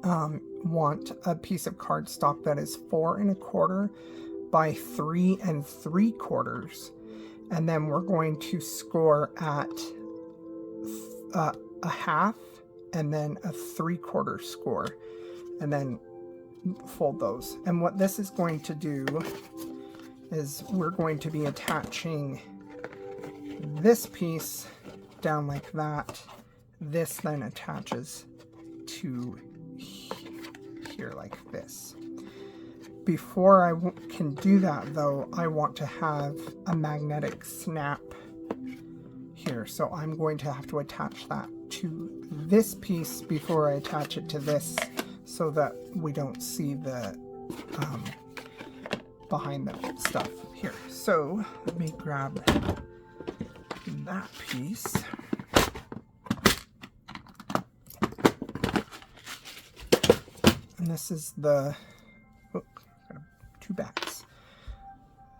want a piece of cardstock that is 4 1/4 by 3 3/4. And then we're going to score at a 1/2 and then a 3/4 score, and then fold those. And what this is going to do is we're going to be attaching this piece down like that. This then attaches to here like this. Before I can do that though, I want to have a magnetic snap here. So I'm going to have to attach that to this piece before I attach it to this, so that we don't see the behind the stuff here. So let me grab that piece. And this is the two backs.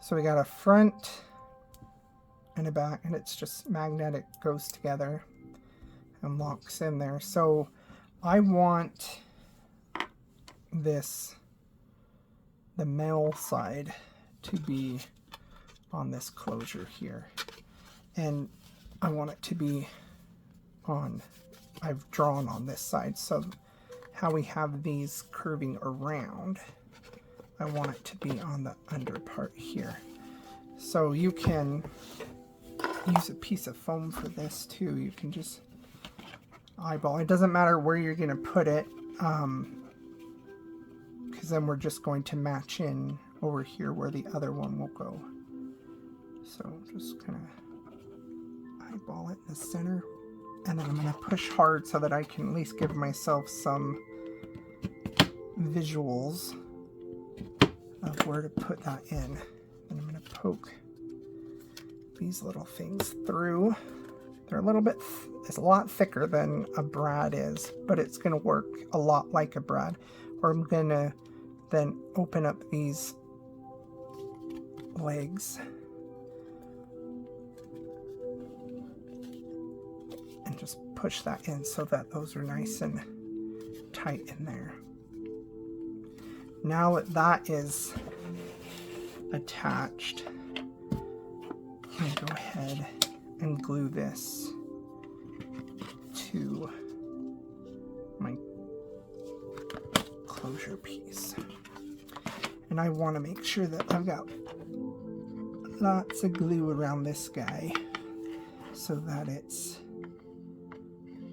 So we got a front and a back, and it's just magnetic, goes together and locks in there. So I want this, the male side, to be on this closure here, and I want it to be on, I've drawn on this side, so how we have these curving around, I want it to be on the under part here. So you can use a piece of foam for this too. You can just eyeball. It doesn't matter where you're going to put it, because then we're just going to match in over here where the other one will go. So just kind of eyeball it in the center, and then I'm going to push hard so that I can at least give myself some visuals of where to put that in. And I'm going to poke these little things through. They're a little bit, it's a lot thicker than a brad is, but it's going to work a lot like a brad. Or I'm going to then open up these legs push that in so that those are nice and tight in there. Now that that is attached, I go ahead and glue this to my closure piece. And I want to make sure that I've got lots of glue around this guy so that it's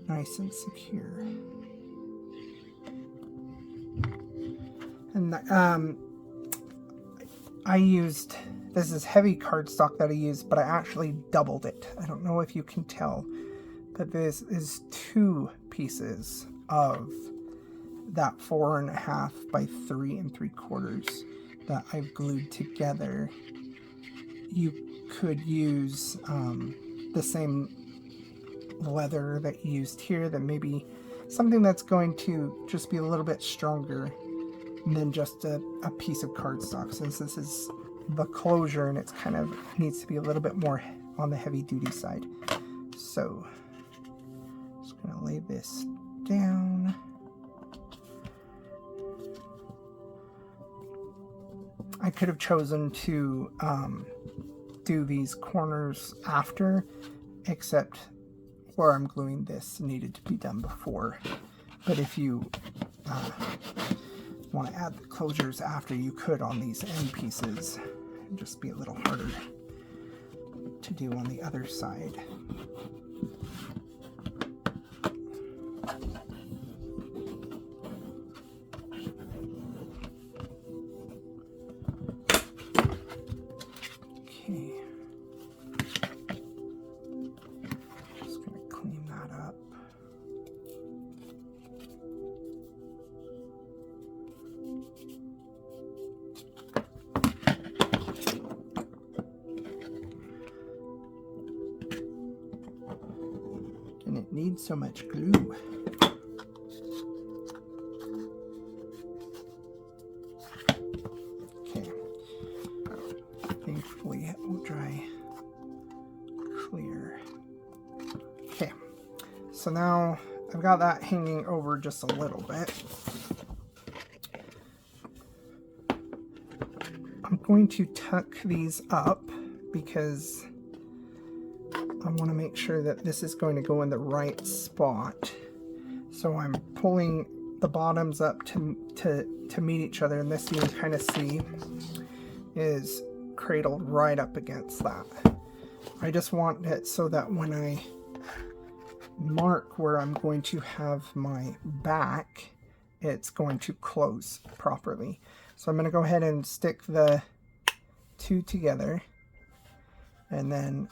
nice and secure. And I used, this is heavy cardstock that I used, but I actually doubled it. I don't know if you can tell, but this is 2 pieces of that 4.5 by 3 3/4 that I've glued together. You could use the same leather that you used here, that maybe something that's going to just be a little bit stronger than just a piece of cardstock, since this is the closure and it's kind of needs to be a little bit more on the heavy duty side. So just gonna lay this down. I could have chosen to do these corners after, except where I'm gluing this needed to be done before. But if you want to add the closures after, you could on these end pieces. It'd just be a little harder to do on the other side. Okay. Just going to clean that up. And it needs so much glue. Okay. Thankfully it will dry clear. Okay. So now I've got that hanging over just a little bit. I'm going to tuck these up because I want to make sure that this is going to go in the right spot. So I'm pulling the bottoms up to meet each other, and this you can kind of see is cradled right up against that. I just want it so that when I mark where I'm going to have my back, it's going to close properly. So I'm going to go ahead and stick the 2 together and then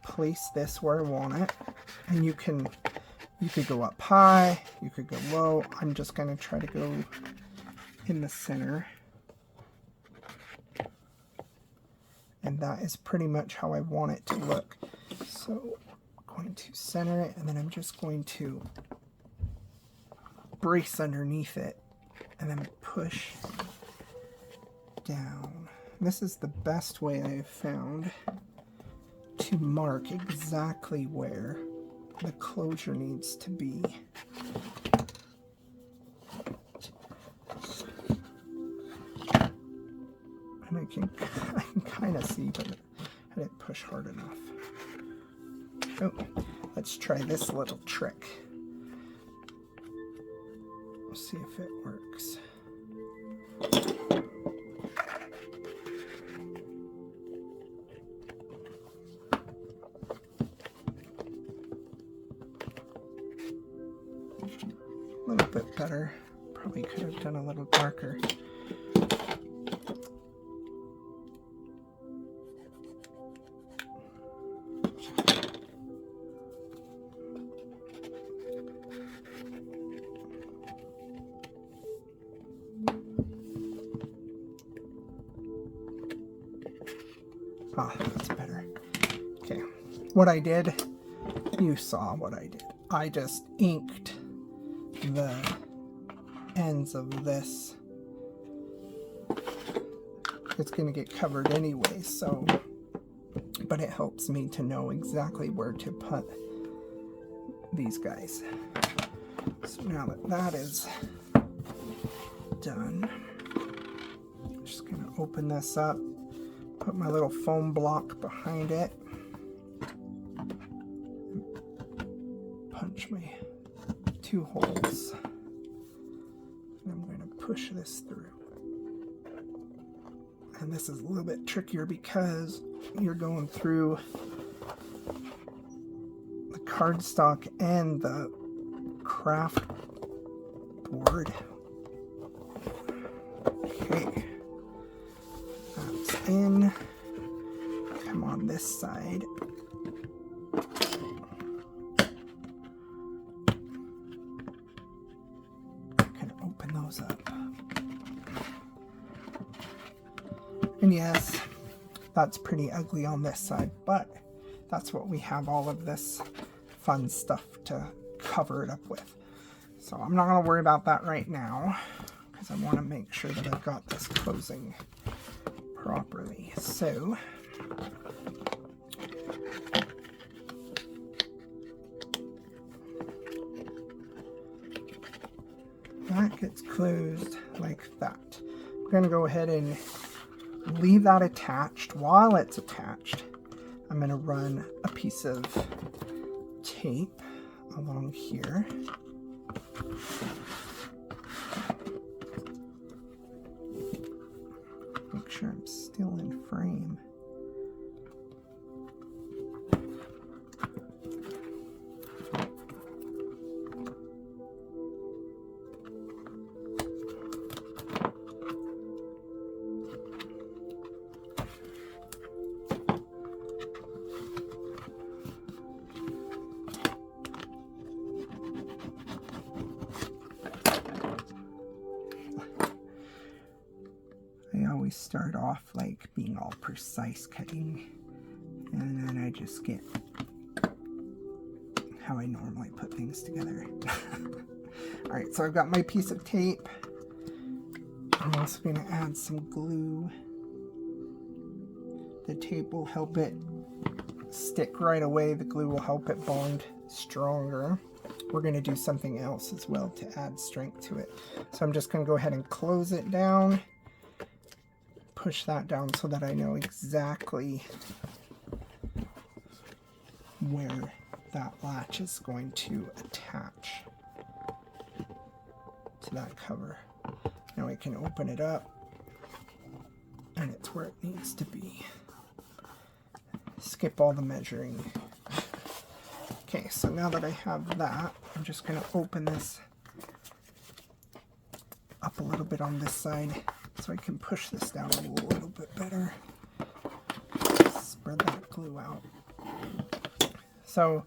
place this where I want it. And you could go up high, you could go low. I'm just going to try to go in the center. And that is pretty much how I want it to look. So I'm going to center it, and then I'm just going to brace underneath it and then push down. This is the best way I've found to mark exactly where the closure needs to be. And I can kind of see, but I didn't push hard enough. Oh, let's try this little trick. We'll see if it works. A little bit better. Probably could have done a little darker. Ah, that's better. Okay, what I did, you saw what I did. I just inked the ends of this. It's going to get covered anyway, so, but it helps me to know exactly where to put these guys. So now that that is done, I'm just going to open this up, put my little foam block behind it, punch my 2 holes, and I'm going to push this through. And this is a little bit trickier because you're going through the cardstock and the craft board. Okay, that's in. Come on this side. Can open those up. And yes, that's pretty ugly on this side, but that's what we have all of this fun stuff to cover it up with. So I'm not going to worry about that right now because I want to make sure that I've got this closing properly. So that gets closed like that. I'm going to go ahead and leave that attached. While it's attached, I'm going to run a piece of tape along here. Make sure I'm still in frame. Start off like being all precise cutting, and then I just get how I normally put things together. Alright, so I've got my piece of tape. I'm also going to add some glue. The tape will help it stick right away. The glue will help it bond stronger. We're going to do something else as well to add strength to it. So I'm just going to go ahead and close it down. Push that down so that I know exactly where that latch is going to attach to that cover. Now I can open it up and it's where it needs to be. Skip all the measuring. Okay, so now that I have that, I'm just going to open this up a little bit on this side so I can push this down a little bit better. Spread that glue out. So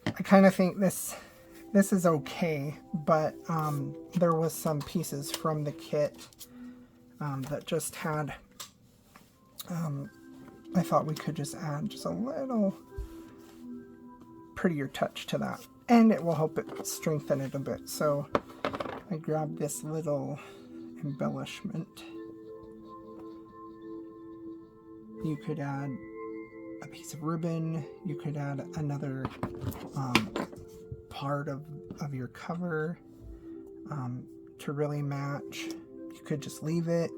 I kind of think this is okay, but there was some pieces from the kit that just had, I thought we could just add just a little prettier touch to that, and it will help it strengthen it a bit. So I grabbed this little embellishment. You could add a piece of ribbon, you could add another part of your cover to really match. You could just leave it,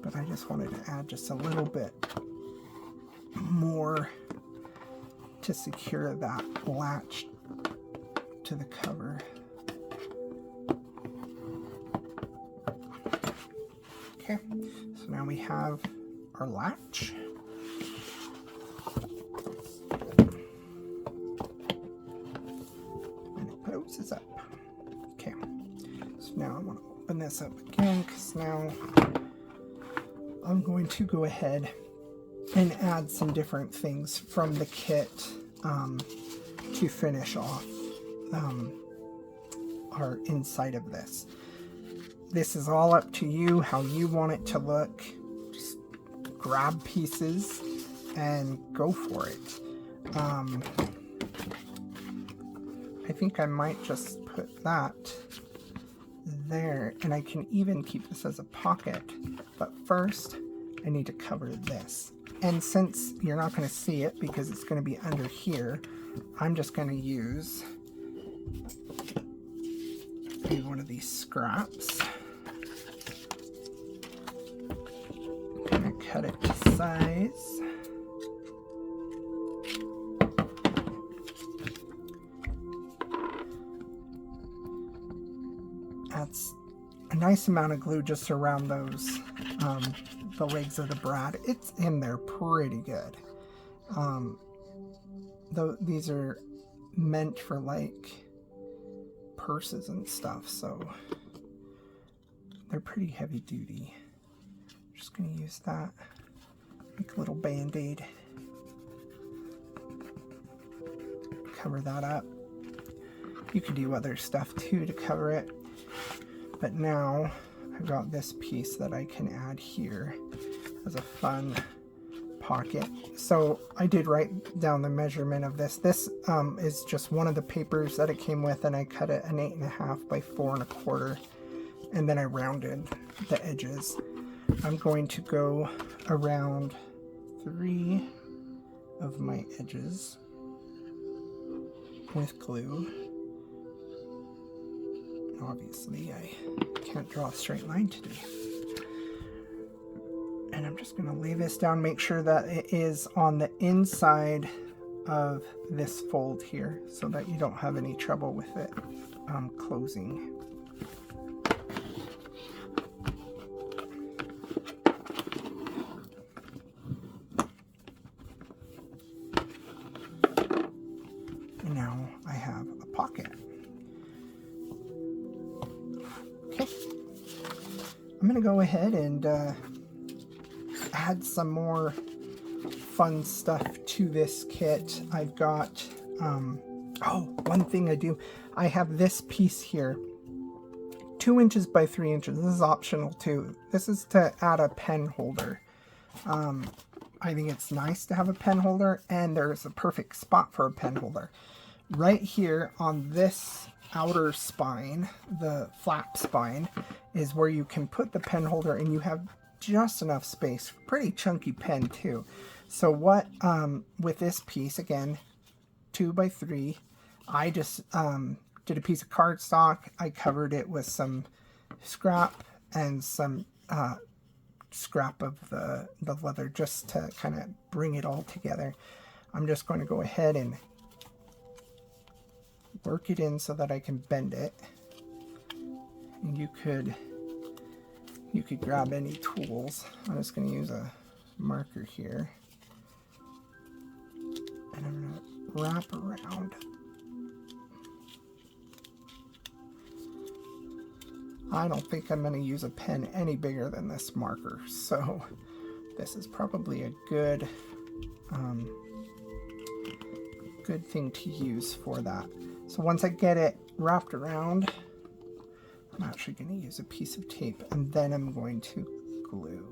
but I just wanted to add just a little bit more to secure that latch to the cover. Okay, so now we have our latch. And it closes up. Okay, so now I want to open this up again because now I'm going to go ahead and add some different things from the kit to finish off our inside of this. This is all up to you, how you want it to look. Just grab pieces and go for it. I think I might just put that there, and I can even keep this as a pocket. But first, I need to cover this. And since you're not going to see it because it's going to be under here, I'm just going to use maybe one of these scraps. I'm going to cut it to size. That's a nice amount of glue just around those, the legs of the brad. It's in there pretty good. Though these are meant for like purses and stuff, so they're pretty heavy duty. I'm just going to use that, make a little band-aid, cover that up. You could do other stuff too to cover it. But now I've got this piece that I can add here as a fun pocket. So I did write down the measurement of this. This is just one of the papers that it came with, and I cut it an 8.5 by 4 1/4, and then I rounded the edges. I'm going to go around 3 of my edges with glue. Obviously, I can't draw a straight line today. And I'm just going to lay this down, make sure that it is on the inside of this fold here so that you don't have any trouble with it closing. And now I have a pocket. Okay, I'm going to go ahead and add some more fun stuff to this kit. I've got, one thing I do, I have this piece here, 2 inches by 3 inches. This is optional too. This is to add a pen holder. I think it's nice to have a pen holder, and there's a perfect spot for a pen holder. Right here on this outer spine, the flap spine, is where you can put the pen holder, and you have just enough space. Pretty chunky pen too. So what, with this piece, again, 2 by 3, I just did a piece of cardstock. I covered it with some scrap and some scrap of the leather just to kind of bring it all together. I'm just going to go ahead and work it in so that I can bend it. And you could grab any tools. I'm just going to use a marker here, and I'm going to wrap around. I don't think I'm going to use a pen any bigger than this marker, so this is probably a good thing to use for that. So once I get it wrapped around, I'm actually going to use a piece of tape, and then I'm going to glue.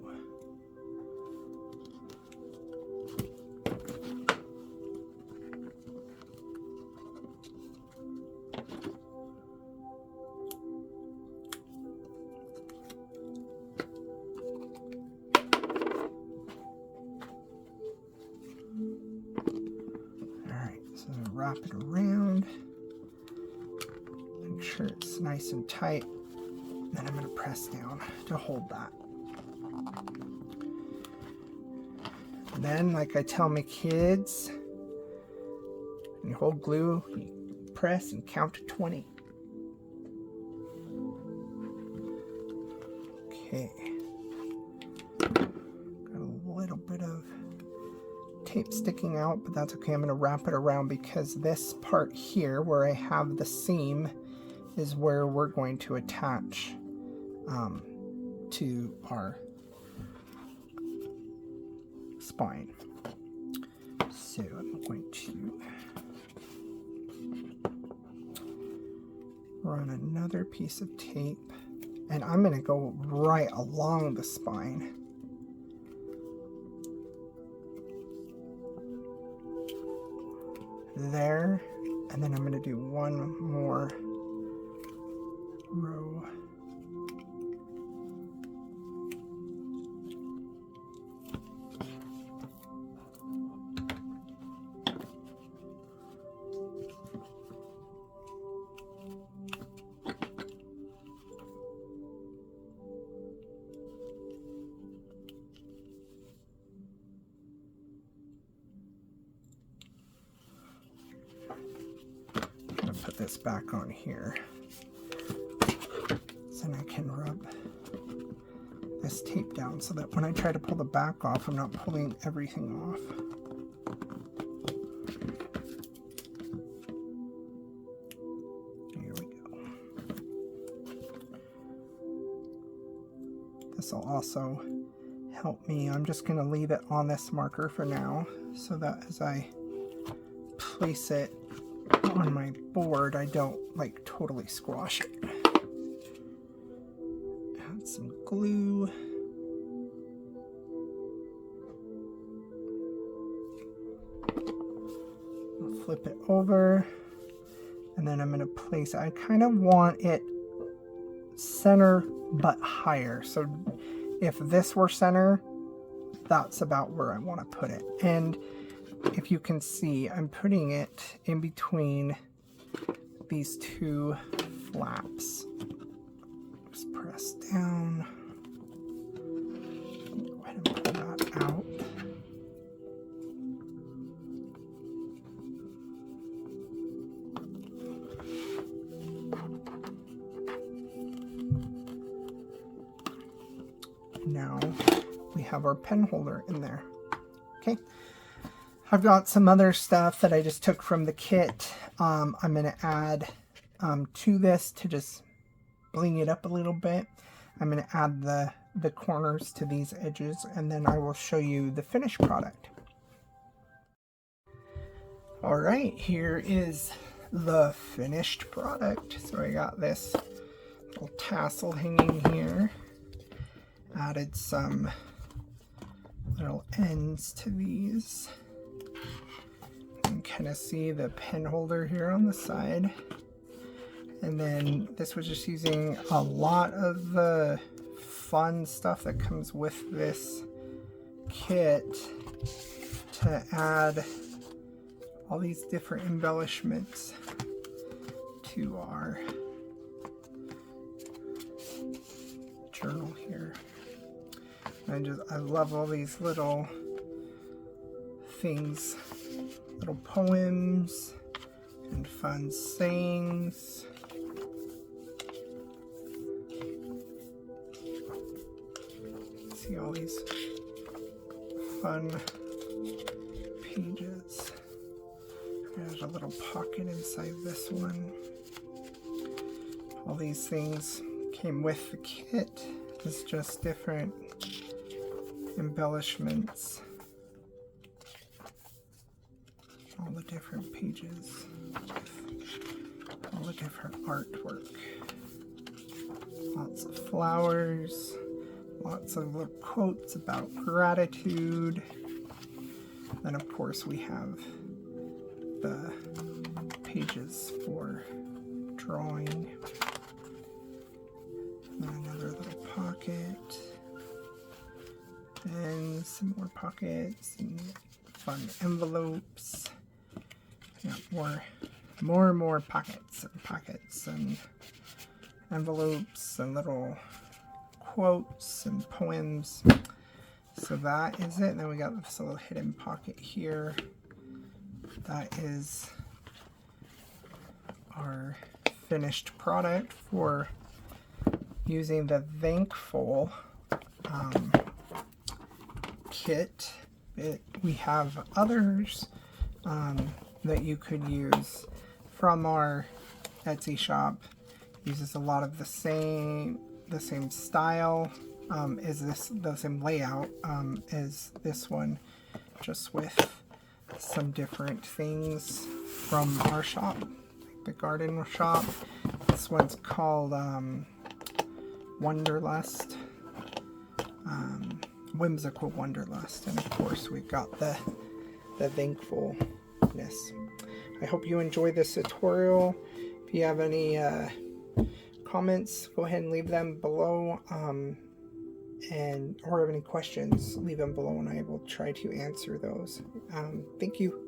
Alright, so wrap it around. Make sure it's nice and tight. Then I'm going to press down to hold that. And then, like I tell my kids, when you hold glue, you press and count to 20. Okay. Got a little bit of tape sticking out, but that's okay. I'm going to wrap it around because this part here where I have the seam is where we're going to attach to our spine. So I'm going to run another piece of tape, and I'm going to go right along the spine. There, and then I'm going to do one more row. put this back on here. So then I can rub this tape down so that when I try to pull the back off, I'm not pulling everything off. Here we go. This will also help me. I'm just going to leave it on this marker for now so that as I place it on my board, I don't like totally squash it. Add some glue. I'll flip it over, and then I'm going to place, I kind of want it center but higher. So if this were center, that's about where I want to put it. And if you can see, I'm putting it in between these two flaps. Just press down. Go ahead and pull that out. Now we have our pen holder in there. Okay. I've got some other stuff that I just took from the kit. I'm going to add to this to just bling it up a little bit. I'm going to add the corners to these edges, and then I will show you the finished product. All right, here is the finished product. So I got this little tassel hanging here. Added some little ends to these. You can kind of see the pen holder here on the side. And then this was just using a lot of the fun stuff that comes with this kit to add all these different embellishments to our journal here. I love all these little things, little poems and fun sayings. See all these fun pages. There's a little pocket inside this one. All these things came with the kit. It's just different embellishments. All the different pages. All the different artwork. Lots of flowers. Lots of little quotes about gratitude. Then of course we have the pages for drawing. And another little pocket. And some more pockets and fun envelopes. Yeah, more pockets and envelopes and little quotes and poems. So that is it. And then we got this little hidden pocket here. That is our finished product for using the Thankful kit. We have others that you could use from our Etsy shop. Uses a lot of the same style as this, the same layout as this one, just with some different things from our shop, like the garden shop. This one's called Wanderlust, Whimsical Wanderlust, and of course we've got the Thankfulness. I hope you enjoyed this tutorial. If you have any comments, go ahead and leave them below, or have any questions, leave them below and I will try to answer those. Thank you.